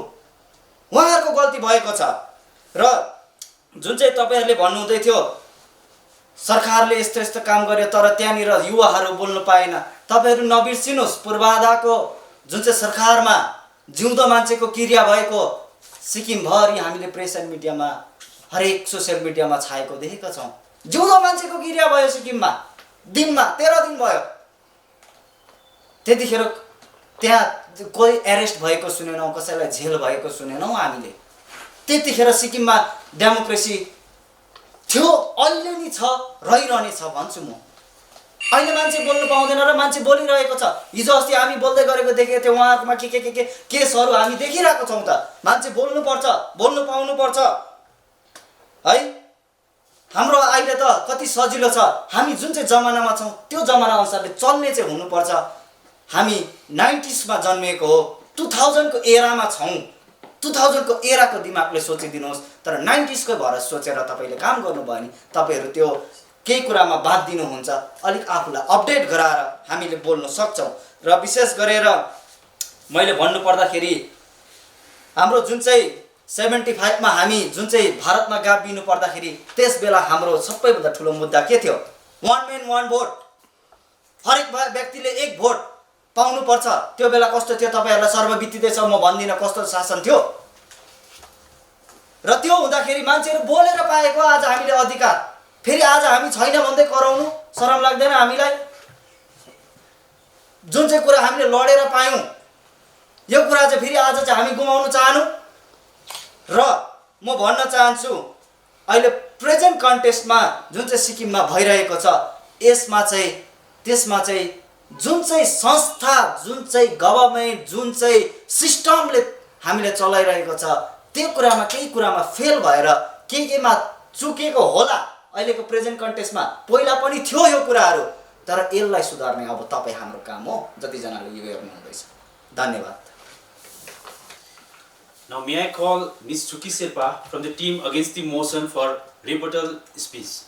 उहाँहरूको गल्ती भएको छ। र जुन चाहिँ तपाईँहरूले भन्नुहुँदै थियो सरकारले यस्तो यस्तो काम गर्यो तर त्यहाँनिर युवाहरू बोल्नु पाएन, तपाईँहरू नबिर्सिनुहोस् पूर्वाधाको जुन चाहिँ सरकारमा जिउँदो मान्छेको क्रिया भएको सिक्किमभरि हामीले प्रेस एन्ड मिडियामा, हरेक सोसियल मिडियामा छाएको देखेका छौँ। जिउँदो मान्छेको क्रिया भयो सिक्किममा, दिनमा 13 दिन भयो। त्यतिखेर त्यहाँ कोही एरेस्ट भएको सुनेनौँ, कसैलाई जेल भएको सुनेनौँ हामीले। त्यतिखेर सिक्किममा डेमोक्रेसी थियो, अहिले नि छ, रहिरहने छ भन्छु म। अहिले मान्छे बोल्नु पाउँदैन र मान्छे बोलिरहेको छ। हिजो अस्ति हामी बोल्दै गरेको देखेको थियौँ, उहाँहरूमा के केसहरू हामी देखिरहेको छौँ त। मान्छे बोल्नुपर्छ, बोल्नु पाउनुपर्छ है। हाम्रो अहिले त कति सजिलो छ, हामी जुन चाहिँ जमानामा छौँ त्यो जमाना अनुसारले चल्ने चाहिँ हुनुपर्छ। हामी 90s मा जन्मिएको हो, 2000 को एरामा छौँ। 2000 को एराको दिमागले सोचिदिनुहोस्। तर 90s को भएर सोचेर तपाईँले काम गर्नुभयो भने तपाईँहरू त्यो केही कुरामा बात दिनुहुन्छ, अलिक आफूलाई अपडेट गराएर हामीले बोल्न सक्छौँ। र विशेष गरेर मैले भन्नुपर्दाखेरि हाम्रो जुन चाहिँ 75 मा हामी जुन चाहिँ भारतमा गाभिनु पर्दाखेरि त्यस बेला हाम्रो सबैभन्दा ठुलो मुद्दा के थियो? 1 man 1 vote, हरेक व्यक्तिले 1 भोट पाउनुपर्छ। त्यो बेला कस्तो थियो तपाईँहरूलाई सर्वविदितै छ, म भन्दिनँ कस्तो शासन थियो। र त्यो हुँदाखेरि मान्छेहरू बोलेर पाएको आज हामीले अधिकार, फेरि आज हामी छैन भन्दै कराउनु शरम लाग्दैन हामीलाई? जुन चाहिँ कुरा हामीले लडेर पायौँ यो कुरा चाहिँ फेरि आज चाहिँ हामी गुमाउन चाहनु? र म भन्न चाहन्छु अहिले प्रेजेन्ट कन्टेस्टमा जुन चाहिँ सिक्किममा भइरहेको छ यसमा चाहिँ त्यसमा चाहिँ जुन चाहिँ संस्था, जुन चाहिँ गभर्नमेन्ट, जुन चाहिँ सिस्टमले हामीले चलाइरहेको छ त्यो कुरामा केही कुरामा फेल भएर केमा चुकेको होला। अहिलेको प्रेजेन्ट कन्टेस्टमा पहिला पनि थियो यो कुराहरू, तर यसलाई सुधार्ने अब तपाईँ हाम्रो काम हो जतिजनाले यो हेर्नु हुँदैछ। धन्यवाद। Now may I call Ms. Chuki Sirpa from the team against the motion for rebuttal speech.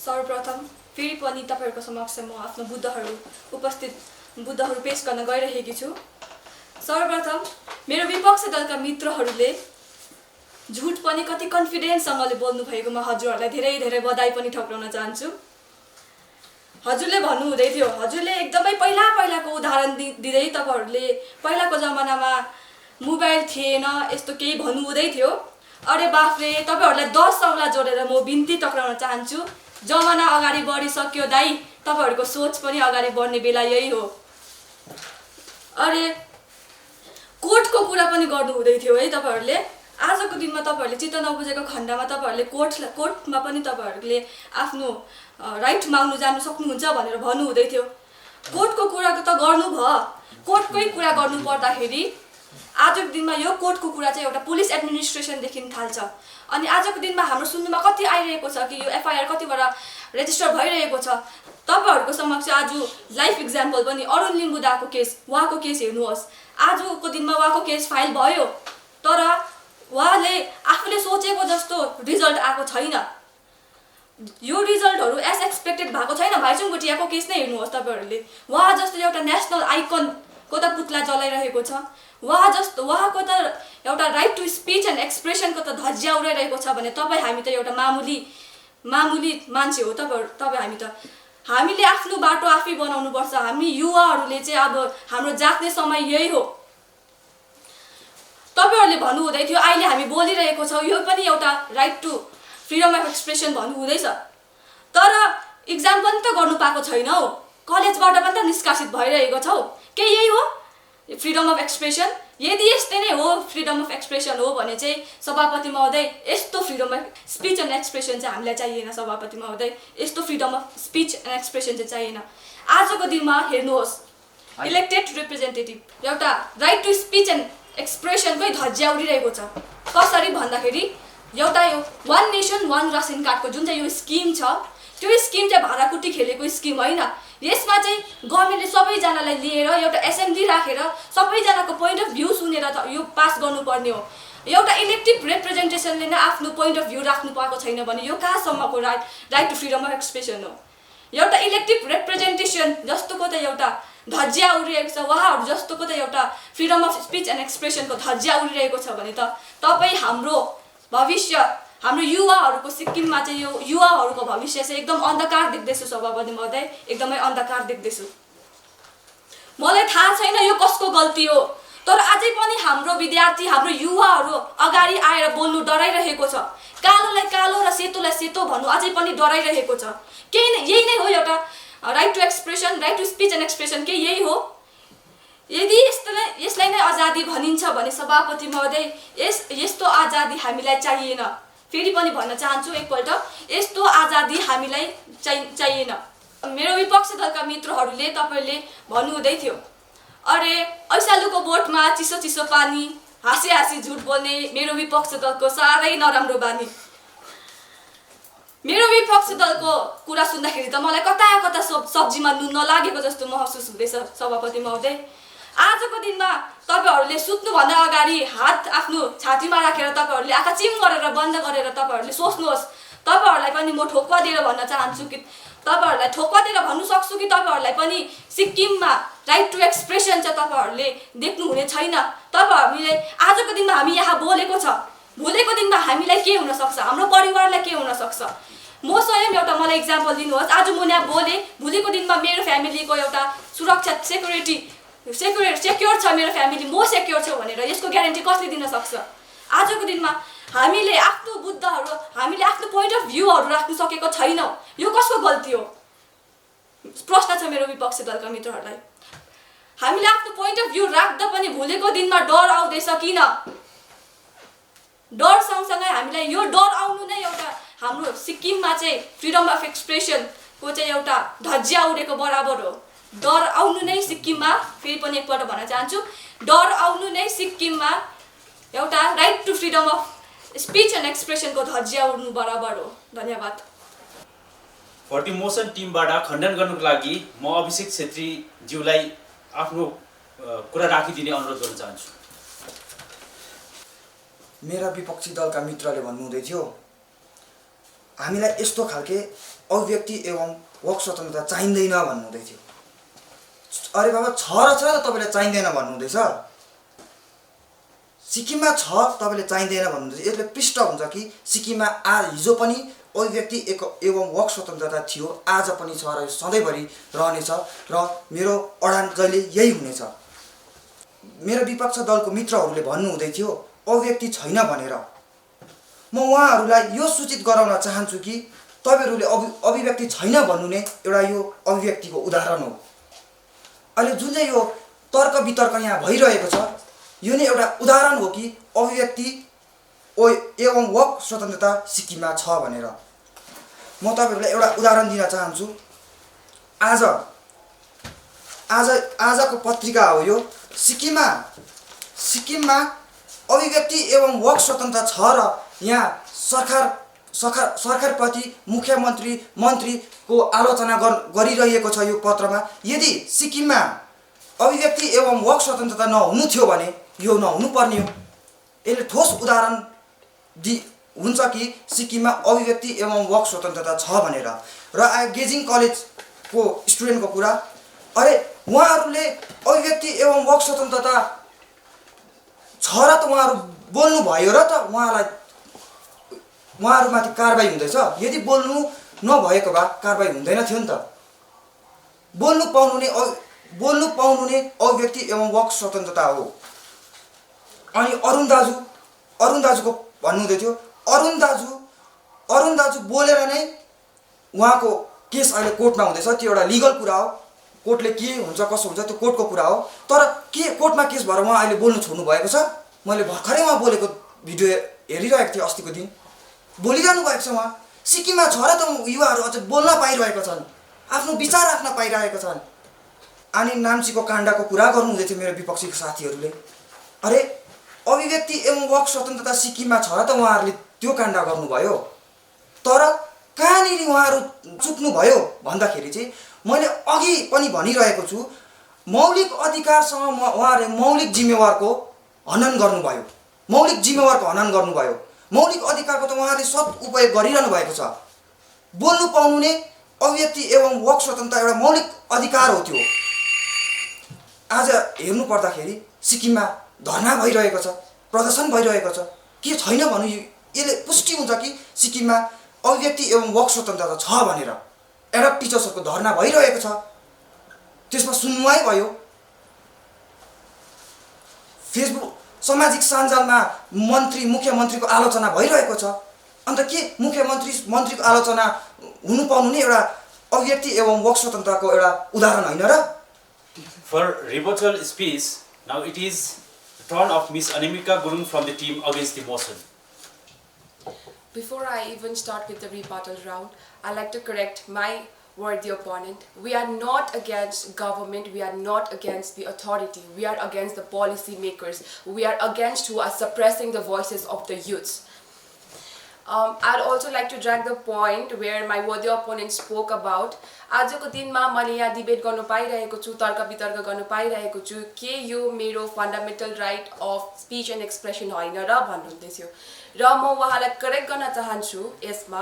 सर्वप्रथम फेरि पनि तपाईहरुको समक्ष म आफ्नो बुद्धहरू पेश गर्न गइरहेकी छु। सर्वप्रथम मेरो विपक्षी दलका मित्रहरूले झुट पनि कति कन्फिडेन्ससँगले बोल्नु भएकोमा हजुरहरूलाई धेरै धेरै बधाई पनि ठक्राउन चाहन्छु। हजुरले भन्नुहुँदै थियो, हजुरले एकदमै पहिलाको उदाहरण दिँदै तपाईहरुले पहिलाको जमानामा मोबाइल थिएन यस्तो केही भन्नुहुँदै थियो। अरे बाफरे, तपाईहरुलाई 10 औँला जोडेर म बिन्ती टक्राउन चाहन्छु। जमाना अगाडि बढिसक्यो दाइ, तपाईहरुको सोच पनि अगाडि बढ्ने बेला यही हो। अरे कोर्टको कुरा पनि गर्नुहुँदै थियो है तपाईहरुले। आजको दिनमा तपाईहरुले चित्त नबुझेको खण्डमा तपाईहरुले कोर्टमा पनि तपाईहरुले आफ्नो राइट माग्नु जानु सक्नुहुन्छ भनेर भन्नुहुँदै थियो। कोर्टको कुरा त गर्नु भयो, कोर्टकै कुरा गर्नु पर्दाखेरि आजको दिनमा यो कोर्टको कुरा चाहिँ एउटा पुलिस एडमिनिस्ट्रेसनदेखि थाल्छ। अनि आजको दिनमा हाम्रो सुन्नुमा कति आइरहेको छ कि यो एफआईआर कतिबाट रेजिस्टर भइरहेको छ। तपाईहरुको समक्ष आज लाइफ एक्जाम्पल पनि अरुण लिम्बुदाको केस, उहाँको केस हेर्नुहोस्। आजको दिनमा उहाँको केस फाइल भयो तर उहाँले आफूले सोचेको जस्तो रिजल्ट आएको छैन। यो रिजल्टहरु एज एक्सपेक्टेड भएको छैन। भाइचुङ भुटियाको केस नै हेर्नुहोस् तपाईहरुले, उहाँ जस्तो एउटा नेशनल आइकनको त पुतला जलाइरहेको छ, उहाँको त एउटा राइट टु स्पिच एन्ड एक्सप्रेसनको त धज्जिया उडाइरहेको छ भने हामी त एउटा मामुली मान्छे हो। हामीले आफ्नो बाटो आफै बनाउनु पर्छ। हामी युवाहरूले चाहिँ अब हाम्रो जाग्ने समय यही हो। तपाईहरुले भन्नुहुँदै थियो अहिले हामी बोलिरहेको छौँ, यो पनि एउटा right to freedom of expression भन्नुहुँदैछ। तर इक्जाम पनि त गर्नु पाएको छैनौ, कलेजबाट पनि त निष्कासित भइरहेको छौ। के यही हो फ्रिडम अफ एक्सप्रेसन? यदि यस्तै नै हो फ्रिडम अफ एक्सप्रेसन हो भने चाहिँ सभापति महोदय, यस्तो freedom of speech and expression चाहिँ हामीलाई चाहिएन। सभापति महोदय, यस्तो freedom of speech and expression चाहिँ चाहिएन। आजको दिनमा हेर्नुहोस्, इलेक्टेड रिप्रेजेन्टेटिभ एउटा राइट टु स्पिच एन्ड एक्सप्रेसनकै धज्जिया उडिरहेको छ। कसरी भन्दाखेरि एउटा यो वान नेसन वान रासन कार्डको जुन चाहिँ यो स्किम छ, त्यो स्किम चाहिँ भाडाकुटी खेलेको स्किम होइन। यसमा चाहिँ गभर्मेन्टले सबैजनालाई लिएर एउटा एसेम्ब्ली राखेर सबैजनाको पोइन्ट अफ भ्यू सुनेर यो पास गर्नुपर्ने हो। एउटा इलेक्टिभ रिप्रेजेन्टेसनले नै आफ्नो पोइन्ट अफ भ्यू राख्नु पाएको छैन भने यो कहाँसम्मको right to freedom of expression हो? एउटा इलेक्टिभ रिप्रेजेन्टेसन जस्तोको त एउटा धज्जिया उडिरहेको छ, उहाँहरू जस्तोको त एउटा फ्रिडम अफ स्पिच एन्ड एक्सप्रेसनको धज्जिया उडिरहेको छ भने त तपाईँ हाम्रो भविष्य, हाम्रो युवाहरूको सिक्किममा चाहिँ यो युवाहरूको भविष्य चाहिँ एकदम अन्धकार देख्दैछु। सभापति महोदय, एकदमै अन्धकार देख्दैछु। मलाई थाहा छैन यो कसको गल्ती हो, तर अझै पनि हाम्रो विद्यार्थी, हाम्रो युवाहरू अगाडि आएर बोल्नु डराइरहेको छ। कालोलाई कालो र सेतोलाई सेतो भन्नु अझै पनि डराइरहेको छ। यही नै हो एउटा right to expression, right to speech and expression, के यही हो? यदि यसलाई नै आजादी भनिन्छ भने सभापति महोदय, यस्तो आजादी हामीलाई चाहिएन। फेरि पनि भन्न चाहन्छु एकपल्ट, यस्तो आजादी हामीलाई चाहिएन। मेरो विपक्ष दलका मित्रहरूले तपाईँले भन्नुहुँदै थियो, अरे ऐसालुको बोटमा चिसो चिसो पानी, हाँसी हाँसी झुट बोल्ने मेरो विपक्ष दलको साह्रै नराम्रो बानी। मेरो विपक्ष दलको कुरा सुन्दाखेरि त मलाई कता कता सब्जीमा नुन नलागेको जस्तो महसुस हुँदैछ। सभापति महोदय, आजको दिनमा तपाईहरूले सुत्नुभन्दा अगाडि हात आफ्नो छातीमा राखेर तपाईँहरूले आँखा चिम गरेर बन्द गरेर तपाईँहरूले सोच्नुहोस्। तपाईँहरूलाई पनि म ठोक्वा दिएर भन्न चाहन्छु कि तपाईँहरूलाई ठोक्वा दिएर भन्नु सक्छु कि तपाईँहरूलाई पनि सिक्किममा राइट टु एक्सप्रेसन चाहिँ तपाईँहरूले देख्नुहुने छैन। हामीले आजको दिनमा हामी यहाँ बोलेको छ, भोलिको दिनमा हामीलाई के हुनसक्छ, हाम्रो परिवारलाई के हुनसक्छ। म स्वयं एउटा मलाई इक्जाम्पल दिनुहोस्, आज म यहाँ बोलेँ, भोलिको दिनमा मेरो फ्यामिलीको एउटा सुरक्षा सेक्योर छ, मेरो फ्यामिली म सेक्योर छु भनेर यसको ग्यारेन्टी कसले दिन सक्छ? आजको दिनमा हामीले आफ्नो बुद्धहरू, हामीले आफ्नो पोइन्ट अफ भ्यूहरू राख्न सकेको छैनौँ। यो कसको गल्ती हो? प्रश्न छ मेरो विपक्षी दलका मित्रहरूलाई। हामीले आफ्नो पोइन्ट अफ भ्यू राख्दा पनि भोलिको दिनमा डर आउँदैछ। किन? डर सँगसँगै हामीलाई यो डर आउनु नै एउटा हाम्रो सिक्किममा चाहिँ फ्रिडम अफ एक्सप्रेसनको चाहिँ एउटा धज्जिया उडेको बराबर हो। डर आउनु नै सिक्किममा, फेरि पनि एकपल्ट भन्न चाहन्छु, डर आउनु नै सिक्किममा एउटा right to freedom of speech and एक्सप्रेसनको धज्जिया उड्नु बराबर हो। धन्यवाद। फर द मोसन टिमबाट खण्डन गर्नुको लागि म अभिषेक छेत्रीज्यूलाई आफ्नो कुरा राखिदिने अनुरोध गर्न चाहन्छु। मेरा विपक्षी दलका मित्रले भन्नुहुँदै थियो, हामीलाई यस्तो खालके अभिव्यक्ति एवं वाक स्वतन्त्रता चाहिँदैन भन्नुहुँदै थियो। अरे बाबा, छ र छ त तपाईँलाई चाहिँदैन भन्नुहुँदैछ? सिक्किममा छ, तपाईँले चाहिँदैन भन्नुहुँदैछ। यसले पृष्ठ हुन्छ कि सिक्किममा हिजो पनि अभिव्यक्ति एवं वाक स्वतन्त्रता थियो, आज पनि छ र यो सधैँभरि रहनेछ र मेरो अडान जहिले यही हुनेछ। मेरो विपक्ष दलको मित्रहरूले भन्नुहुँदै थियो अभिव्यक्ति छैन भनेर। म उहाँहरूलाई यो सूचित गराउन चाहन्छु कि तपाईँहरूले अभिव्यक्ति छैन भन्नु नै एउटा यो अभिव्यक्तिको उदाहरण हो। अहिले जुन चाहिँ यो तर्क वितर्क यहाँ भइरहेको छ, यो नै एउटा उदाहरण हो कि अभिव्यक्ति एवं वाक स्वतन्त्रता सिक्किममा छ भनेर। म तपाईँहरूलाई एउटा उदाहरण दिन चाहन्छु। आजको पत्रिका हो यो। सिक्किममा अभिव्यक्ति एवं वाक स्वतन्त्रता छ र यहाँ सरकारप्रति मन्त्रीको आलोचना गरिरहेको छ यो पत्रमा। यदि सिक्किममा अभिव्यक्ति एवं वाक स्वतन्त्रता नहुनु थियो भने यो नहुनु पर्ने हो। यसले ठोस उदाहरण हुन्छ कि सिक्किममा अभिव्यक्ति एवं वाक स्वतन्त्रता छ भनेर। र गेजिङ कलेजको स्टुडेन्टको कुरा, अरे उहाँहरूले अभिव्यक्ति एवं वाक स्वतन्त्रता छ र त उहाँहरू बोल्नु भयो र त उहाँहरूमाथि कारबाही हुँदैछ। यदि बोल्नु नभएको भए कारबाही हुँदैन थियो नि त। बोल्नु पाउनु नै अभिव्यक्ति एवं वाक स्वतन्त्रता हो। अनि अरुण दाजुको भन्नुहुँदै थियो, अरुण दाजु बोलेर नै उहाँको केस अहिले कोर्टमा हुँदैछ, त्यो एउटा लिगल कुरा हो, कोर्टले के हुन्छ कसो हुन्छ त्यो कोर्टको कुरा हो। तर के कोर्टमा केस भएर उहाँ अहिले बोल्नु छोड्नु भएको छ? मैले भर्खरै उहाँ बोलेको भिडियो हेरिरहेको थिएँ अस्तिको दिन, बोलिरहनु भएको छ उहाँ। सिक्किममा छ र त युवाहरू अझ बोल्न पाइरहेका छन्, आफ्नो विचार राख्न पाइरहेका छन्। अनि नाम्चीको काण्डको कुरा गर्नु हुँदै थियो मेरो विपक्षीको साथीहरूले। अरे अभिव्यक्ति एवं वाक स्वतन्त्रता सिक्किममा छ र त उहाँहरूले त्यो काण्ड गर्नुभयो। तर कहाँनिर उहाँहरू चुक्नुभयो भन्दाखेरि चाहिँ मैले अघि पनि भनिरहेको छु, मौलिक अधिकारसँग उहाँहरूले मौलिक जिम्मेवारको हनन गर्नुभयो, मौलिक जिम्मेवारको हनन गर्नुभयो। मौलिक अधिकारको त उहाँहरूले सदुपयोग गरिरहनु भएको छ। बोल्नु पाउनु नै अभिव्यक्ति एवं वाक स्वतन्त्रता एउटा मौलिक अधिकार हो। त्यो आज हेर्नु पर्दाखेरि सिक्किममा धरना भइरहेको छ, प्रदर्शन भइरहेको छ, के छैन भन्नु यसले पुष्टि हुन्छ कि सिक्किममा अभिव्यक्ति एवं वाक स्वतन्त्रता छ भनेर। एडप्ट टिचर्सहरूको धरना भइरहेको छ, त्यसमा सुनवाई भयो। फेसबुक सामाजिक सञ्जालमा मुख्यमन्त्रीको आलोचना भइरहेको छ। अन्त के मन्त्रीको आलोचना हुनु पाउनु नै एउटा अभिव्यक्ति एवं वाक स्वतन्त्रताको एउटा उदाहरण होइन र? For rebuttal speech, now it is the turn of Miss Animika Gurung from the team against the motion. Before I even start with the rebuttal round, I'd like to correct my worthy opponent. We are not against government, we are not against the authority, we are against the policy makers, we are against who are suppressing the voices of the youths. I'd also like to drag the point where my worthy opponent spoke about आजको दिनमा मैले यहाँ डिबेट गर्न पाइरहेको छु, तर्क वितर्क गर्न पाइरहेको छु, के यो मेरो fundamental right of speech and expression होइन र भन्नुहुँदै थियो। र म उहाँलाई करेक्ट गर्न चाहन्छु यसमा,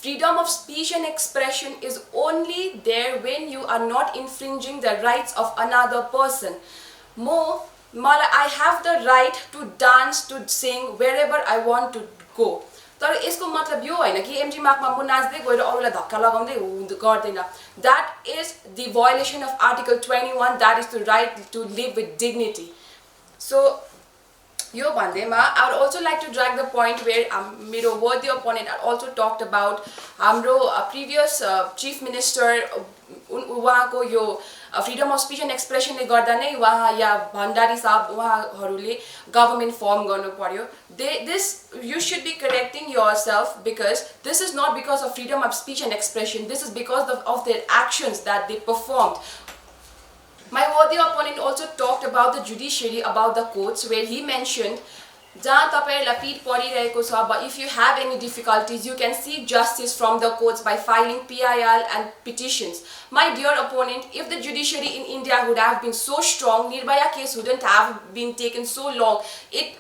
freedom of speech and expression is only there when you are not infringing the rights of another person. I have the right to dance, to sing wherever I want to go. तर यसको मतलब यो होइन कि एमजी मार्कमा म नाच्दै गएर अरूलाई धक्का लगाउँदै गर्दैन। That is the violation of Article 21, that is the right to live with dignity. So यो भन्दैमा I would also like to drag the point where मेरो worthy opponent also talked about हाम्रो previous chief minister उहाँको यो freedom of speech and expression ले गर्दा नै उहाँ या भण्डारी साहब उहाँहरूले government form गर्नु पर्यो। You should be correcting yourself, because this is not because of freedom of speech and expression, this is because of their actions that they performed. My worthy opponent also talked about the judiciary, about the courts, where he mentioned जहाँ तपाईहरुलाई पीठ परिरहेको छ, but if you have any difficulties, you can seek justice from the courts by filing PIL and petitions. My dear opponent, if the judiciary in India would have been so strong, Nirbhaya case wouldn't have been taken so long. The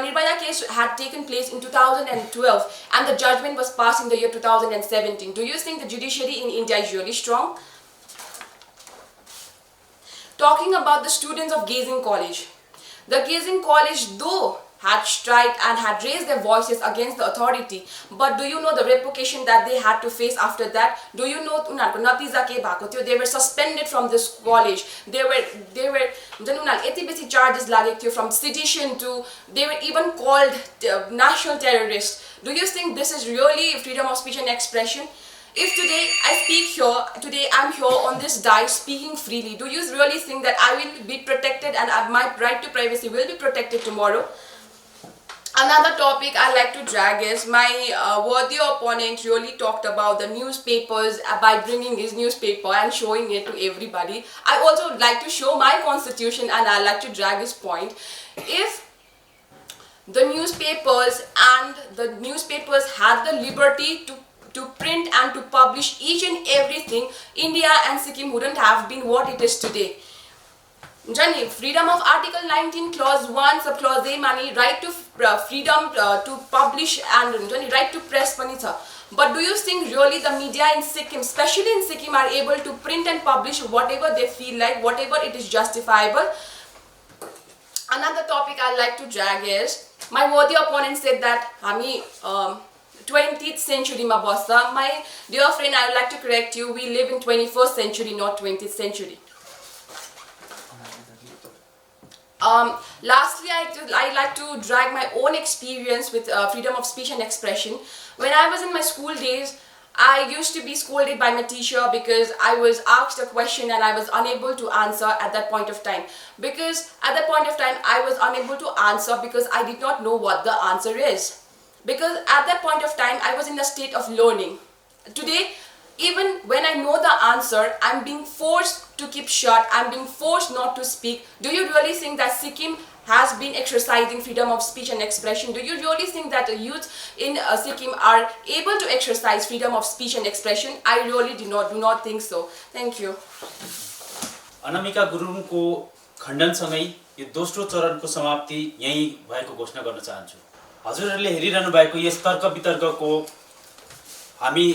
Nirbhaya case had taken place in 2012 and the judgment was passed in the year 2017. Do you think the judiciary in India is really strong? Talking about the students of Gazing College. The Gazing College, though, had striked and had raised their voices against the authority, but do you know the repercussion that they had to face after that? Do you know they were suspended from this college? They were charges from sedition to, they were even called national terrorists. Do you think this is really freedom of speech and expression? If today I speak here, today I'm here on this dais speaking freely, do you really think that I will be protected and my right to privacy will be protected tomorrow? Another topic I like to drag is my worthy opponent really talked about the newspapers by bringing his newspaper and showing it to everybody. I also like to show my constitution and I like to drag his point. If the newspapers had the liberty to print and to publish each and everything, India and Sikkim wouldn't have been what it is today. Jani, freedom of Article 19 Clause 1 Subclause A mani right to freedom to publish and right to press pani cha. But do you think really the media in Sikkim, especially in Sikkim, are able to print and publish whatever they feel like, whatever it is justifiable? Another topic I like to drag is, my worthy opponent said that Hami 20th century ma basta. My dear friend, I would like to correct you, we live in 21st century, not 20th century. Lastly, I like to drag my own experience with freedom of speech and expression. When I was in my school days, I used to be scolded by my teacher because I was asked a question and I was unable to answer at that point of time. Because at that point of time, I was unable to answer because I did not know what the answer is. Because at that point of time, I was in a state of learning. Today, even when I know the answer, I'm being forced to keep shut, I'm being forced not to speak. Do you really think that Sikkim has been exercising freedom of speech and expression? Do you really think that the youth in Sikkim are able to exercise freedom of speech and expression? I really do not think so. Thank you. Anamika गुरुङको खण्डनसँगै यो दोस्रो चरणको समाप्ति यही भएको घोषणा गर्न चाहन्छु। हजुरहरूले हेरिरहनु भएको यस तर्क वितर्कको हामी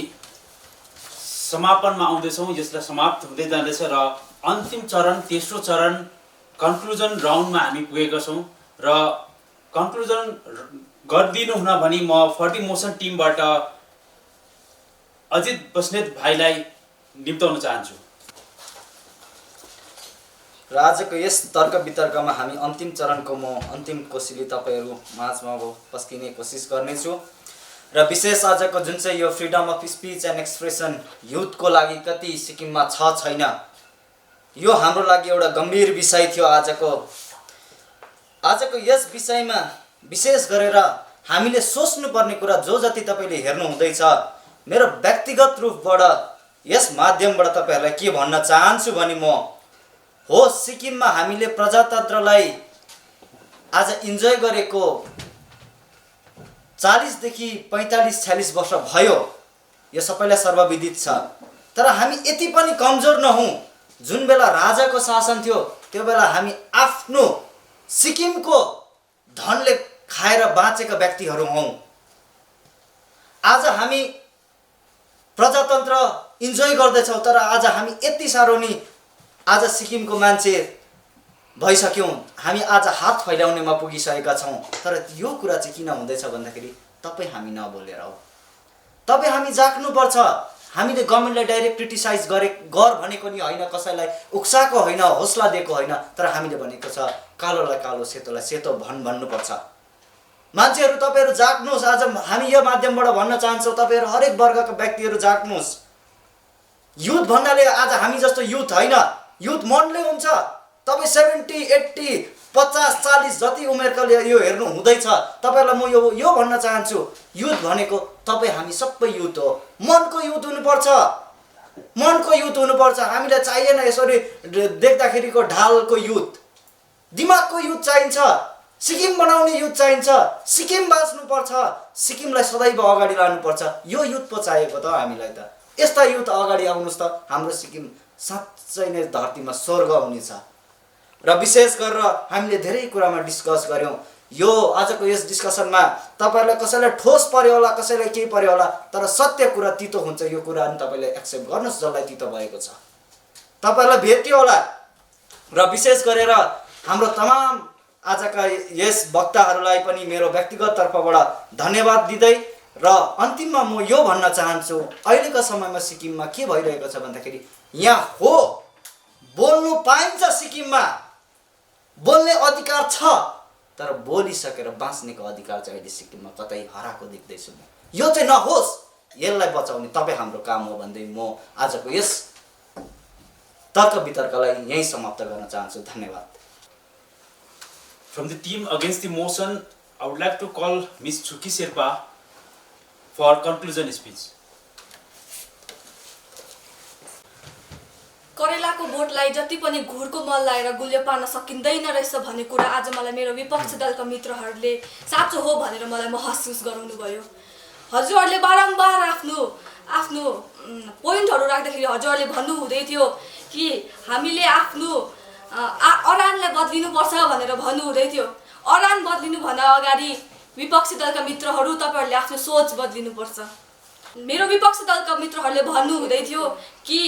समापनमा आउँदैछौँ, यसलाई समाप्त हुँदै जाँदैछ र अन्तिम चरण तेस्रो चरण कन्क्लुजन राउन्डमा हामी पुगेका छौँ र कन्क्लुजन गरिदिनु हुन भनी म फर्टी मोसन टिमबाट अजित बस्नेत भाइलाई निम्ताउन चाहन्छु। र आजको यस तर्क वितर्कमा हामी अन्तिम चरणको म अन्तिम कोसिली तपाईहरु माझमा पस्किने कोसिस गर्नेछु र विशेष आजको जुन चाहिँ यो freedom of speech and expression युथको लागि कति सिक्किममा छैन, यो हाम्रो लागि एउटा गम्भीर विषय थियो। आजको यस विषयमा विशेष गरेर हामीले सोच्नु पर्ने कुरा जो जति तपाईले हेर्नु हुँदैछ, मेरो व्यक्तिगत रूपबाट यस माध्यमबाट तपाईहरुलाई के भन्न चाहन्छु भने म हो सिक्किममा हामीले प्रजातन्त्रलाई आज इन्जोय गरेको 40 देखि 45-46 वर्ष भयो, यो सबैलाई सर्वविदित छ। तर हामी यति पनि कमजोर नहौं। जुन बेला राजाको शासन थियो त्यो बेला हामी आफ्नो सिक्किमको धनले खाएर बाँचेका व्यक्तिहरू हौं। आज हामी प्रजातन्त्र इन्जोय गर्दैछौं, तर आज हामी यति साह्रो नि आज सिक्किमको मान्छे भइसक्यौं, हामी आज हात फैलाउनेमा पुगिसकेका छौं। तर यो कुरा चाहिँ किन हुँदैछ भन्दाखेरि तपाई हामी नबोलेर हो। तपाई हामी जाग्नु पर्छ। हामीले गभर्नमेन्टलाई डाइरेक्ट क्रिटिसाइज गर भनेको नि हैन, कसैलाई उक्साको हैन, हौसला दिएको हैन, तर हामीले भनेको छ कालोलाई कालो सेतोलाई सेतो भन्नु पर्छ। मान्छेहरु तपाईहरु जाग्नुस्। आज हामी यो माध्यमबाट भन्न चाहन्छौं तपाईहरु हरेक वर्गका व्यक्तिहरु जाग्नुस्। युथ भन्नाले आज हामी जस्तो युथ हैन, युथ मनले हुन्छ। तपाई 70, 80, 50, 40 जति उमेरकाले यो हेर्नु हुँदैछ, तपाईहरुलाई म यो भन्न चाहन्छु, युथ भनेको तपाई हामी सबै युथ हो। मनको युथ हुनुपर्छ, मनको युथ हुनुपर्छ। हामीलाई चाहिएन यसरी देख्दाखेरिको ढालको युथ, दिमागको युथ चाहिन्छ। सिक्किम बनाउने युथ चाहिन्छ। सिक्किम बाँच्नु पर्छ, सिक्किमलाई सदैव अगाडि लानुपर्छ। यो युथ पो चाहिएको त हामीलाई त। यस्ता युथ अगाडि आउनुस् त हाम्रो सिक्किम साँच्चै नै धरतीमा स्वर्ग हुनेछ। र विशेष गरेर हामीले धेरै कुरामा डिस्कस गर्यौं। यो आजको यस डिस्कसनमा तपाईहरुलाई कसैलाई ठोस पर्यो होला, कसैलाई केही पर्यो होला, तर सत्य कुरा तितो हुन्छ। यो कुरा नि तपाईले एक्सेप्ट गर्नुस् जसलाई तितो भएको छ। तपाईहरुलाई भेट्यो होला। र विशेष गरेर हाम्रो तमाम आजका यस वक्ताहरुलाई पनि मेरो व्यक्तिगत तर्फबाट धन्यवाद दिदै र अन्तिममा म यो भन्न चाहन्छु, अहिलेको समयमा सिक्किममा के भइरहेको छ भन्दाखेरि यहाँ हो बोल्नु पाइन्छ, सिक्किममा बोल्ने अधिकार छ, तर बोलिसकेर बाँच्नेको अधिकार चाहिँ अहिले सिक्किममा कतै हराएको देख्दैछु म। यो चाहिँ नहोस्, यसलाई बचाउने तपाई हाम्रो काम हो भन्दै म आजको यस तर्क वितर्कलाई यही समाप्त गर्न चाहन्छु। धन्यवाद। From the team against the motion, I would like to call Ms. Chuki Sherpa for conclusion speech. करेलाको बोटलाई जति पनि घुरको मल लाएर गुल्यो पार्न सकिँदैन रहेछ भन्ने कुरा आज मलाई मेरो विपक्षी दलका मित्रहरूले साँचो हो भनेर मलाई महसुस गराउनु भयो। हजुरहरूले बारम्बार आफ्नो पोइन्टहरू राख्दाखेरि हजुरहरूले भन्नु हुँदै थियो कि हामीले आफ्नो अरानलाई बदलिनुपर्छ भनेर भन्नु हुँदै थियो। अरान बदलिनु भन्दा अगाडि विपक्षी दलका मित्रहरू तपाईहरुले आफ्नो सोच बदलिनुपर्छ। मेरो विपक्षी दलका मित्रहरूले भन्नु हुँदै थियो कि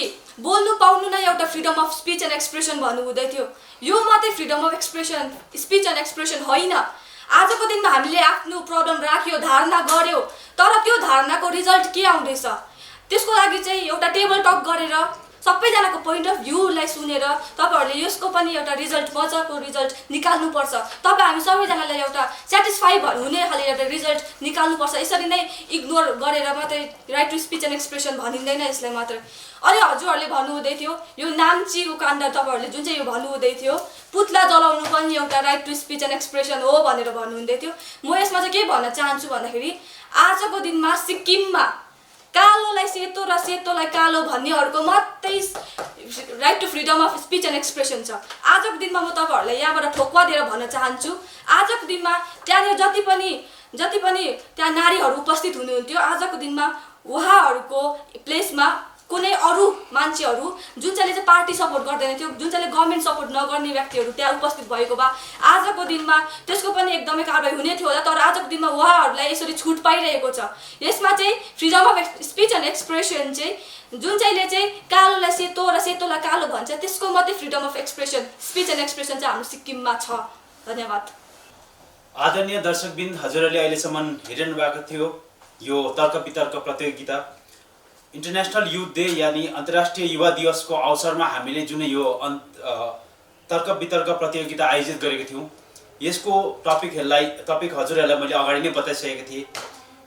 बोल्नु पाउनु नै एउटा freedom of speech and expression भन्नु हुँदै थियो। यो मात्रै freedom of expression, speech and expression होइन। आजको दिनमा हामीले आफ्नो प्रब्लम राख्यो, धारणा गर्यो, तर त्यो धारणाको रिजल्ट के आउँदैछ त्यसको लागि चाहिँ एउटा टेबल टक गरेर सबैजनाको पोइन्ट अफ भ्यूलाई सुनेर तपाईँहरूले यसको पनि एउटा रिजल्ट मजाको रिजल्ट निकाल्नुपर्छ। तपाईँ हामी सबैजनालाई एउटा सेटिस्फाई हुने खाले एउटा रिजल्ट निकाल्नुपर्छ। यसरी नै इग्नोर गरेर मात्रै right to speech and expression भनिँदैन यसलाई मात्र। अनि हजुरहरूले भन्नुहुँदै थियो यो नाम्चीको काण्ड, तपाईँहरूले जुन चाहिँ यो भन्नुहुँदै थियो पुतला जलाउनु पनि एउटा right to speech and expression हो भनेर भन्नुहुँदै थियो। म यसमा चाहिँ के भन्न चाहन्छु भन्दाखेरि आजको दिनमा सिक्किममा कालोलाई सेतो र सेतोलाई कालो भन्नेहरूको मात्रै right to freedom of speech and expression छ। आजको दिनमा म तपाईँहरूलाई यहाँबाट ठोक्वा दिएर भन्न चाहन्छु आजको दिनमा त्यहाँनिर जति पनि त्यहाँ नारीहरू उपस्थित हुनुहुन्थ्यो आजको दिनमा उहाँहरूको प्लेसमा कुनै अरू मान्छेहरू जुन चाहिँले चाहिँ पार्टी सपोर्ट गर्दैन थियो, जुन चाहिँले गभर्मेन्ट सपोर्ट नगर्ने व्यक्तिहरू त्यहाँ उपस्थित भएको भए आजको दिनमा त्यसको पनि एकदमै कारबाही हुने थियो होला। तर आजको दिनमा उहाँहरूलाई यसरी छुट पाइरहेको छ। यसमा चाहिँ freedom of speech and expression चाहिँ जुन चाहिँले चाहिँ कालोलाई सेतो र सेतोलाई कालो भन्छ त्यसको मात्रै freedom of expression speech and expression चाहिँ हाम्रो सिक्किममा छ। धन्यवाद। आदरणीय दर्शकबिन्द, हजुरहरूले अहिलेसम्म हेरिरहनु भएको थियो यो तर्क वितर्क प्रतियोगिता। इन्टरनेसनल युथ डे यानि अन्तर्राष्ट्रिय युवा दिवसको अवसरमा हामीले जुन यो तर्क वितर्क प्रतियोगिता आयोजित गरेको थियौँ यसको टपिक हजुरहरूलाई मैले अगाडि नै बताइसकेको थिएँ।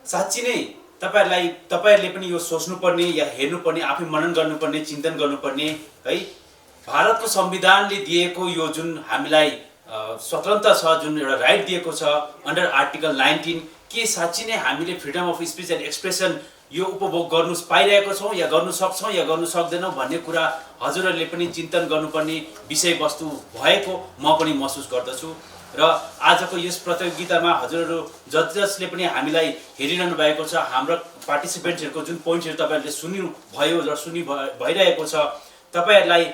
साँच्ची नै तपाईँहरूले पनि यो सोच्नुपर्ने या हेर्नुपर्ने, आफै मनन गर्नुपर्ने, चिन्तन गर्नुपर्ने है। भारतको संविधानले दिएको यो जुन हामीलाई स्वतन्त्र छ, जुन एउटा राइट दिएको छ अन्डर आर्टिकल 19, के साँच्ची नै हामीले freedom of speech and expression यो उपभोग गर्नु पाइरहेको छौँ या गर्नु सक्छौँ या गर्नु सक्दैनौँ भन्ने कुरा हजुरहरूले पनि चिन्तन गर्नुपर्ने विषयवस्तु भएको म पनि महसुस गर्दछु। र आजको यस प्रतियोगितामा हजुरहरू जसले पनि हामीलाई हेरिरहनु भएको छ, हाम्रो पार्टिसिपेन्ट्सहरूको जुन पोइन्टहरू तपाईँहरूले सुन्नुभयो र भइरहेको छ, तपाईँहरूलाई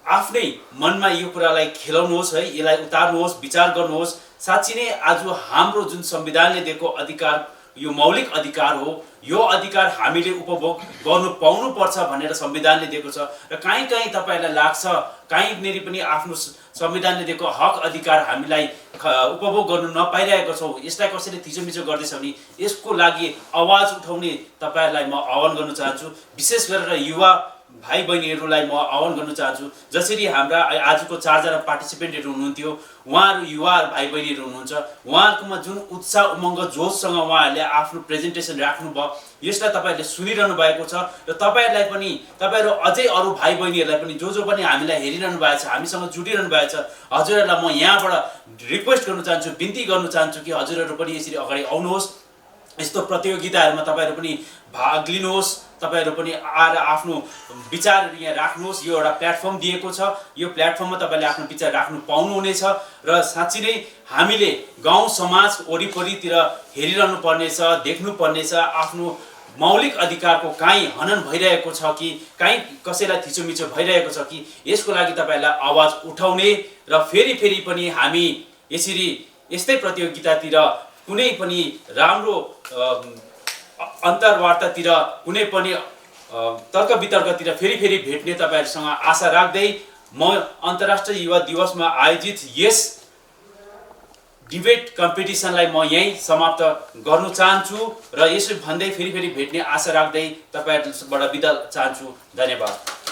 आफ्नै मनमा यो कुरालाई खेलाउनुहोस् है, यसलाई उतार्नुहोस्, विचार गर्नुहोस्। साँच्ची नै आज हाम्रो जुन संविधानले दिएको अधिकार यो मौलिक अधिकार हो, यो अधिकार हामीले उपभोग गर्नु पाउनुपर्छ भनेर संविधानले दिएको छ। र कहीँ तपाईँहरूलाई लाग्छ कहीँनिर पनि आफ्नो संविधानले दिएको हक अधिकार हामीलाई उपभोग गर्नु नपाइरहेको छौँ, यसलाई कसैले थिचोमिचो गर्दैछ भने यसको लागि आवाज उठाउने तपाईँहरूलाई म आह्वान गर्न चाहन्छु। विशेष गरेर युवा भाइ बहिनीहरूलाई म आह्वान गर्न चाहन्छु। जसरी हाम्रा आजको 4 जना पार्टिसिपेन्टहरू हुनुहुन्थ्यो, उहाँहरू युवा भाइ बहिनीहरू हुनुहुन्छ, उहाँहरूकोमा जुन उत्साह उमङ्ग जोससँग उहाँहरूले आफ्नो प्रेजेन्टेसन राख्नुभयो यसलाई तपाईँहरूले सुनिरहनु भएको छ। र तपाईँहरूलाई पनि तपाईँहरू अझै अरू भाइ बहिनीहरूलाई पनि जो पनि हामीलाई हेरिरहनु भएको छ, हामीसँग जुडिरहनु भएको छ, हजुरहरूलाई म यहाँबाट रिक्वेस्ट गर्न चाहन्छु, बिन्ती गर्न चाहन्छु कि हजुरहरू पनि यसरी अगाडि आउनुहोस्, यस्तो प्रतियोगिताहरूमा तपाईँहरू पनि भाग लिनुहोस्, तपाईँहरू पनि आएर आफ्नो विचारहरू यहाँ राख्नुहोस्। यो एउटा प्लेटफर्म दिएको छ, यो प्लेटफर्ममा तपाईँले आफ्नो विचार राख्नु पाउनुहुनेछ। र साँच्ची नै हामीले गाउँ समाज वरिपरितिर हेरिरहनु पर्नेछ, देख्नु पर्नेछ आफ्नो मौलिक अधिकारको काहीँ हनन भइरहेको छ कि काहीँ कसैलाई थिचोमिचो भइरहेको छ कि यसको लागि तपाईँहरूलाई आवाज उठाउने र फेरि पनि हामी यस्तै प्रतियोगितातिर कुनै पनि राम्रो अन्तर्वार्तातिर कुनै पनि तर्क वितर्कतिर फेरि भेट्ने तपाईँहरूसँग आशा राख्दै म अन्तर्राष्ट्रिय युवा दिवसमा आयोजित यस डिबेट कम्पिटिसनलाई म यहीँ समाप्त गर्न चाहन्छु र यसो भन्दै फेरि भेट्ने आशा राख्दै तपाईँहरूबाट बिदा चाहन्छु। धन्यवाद।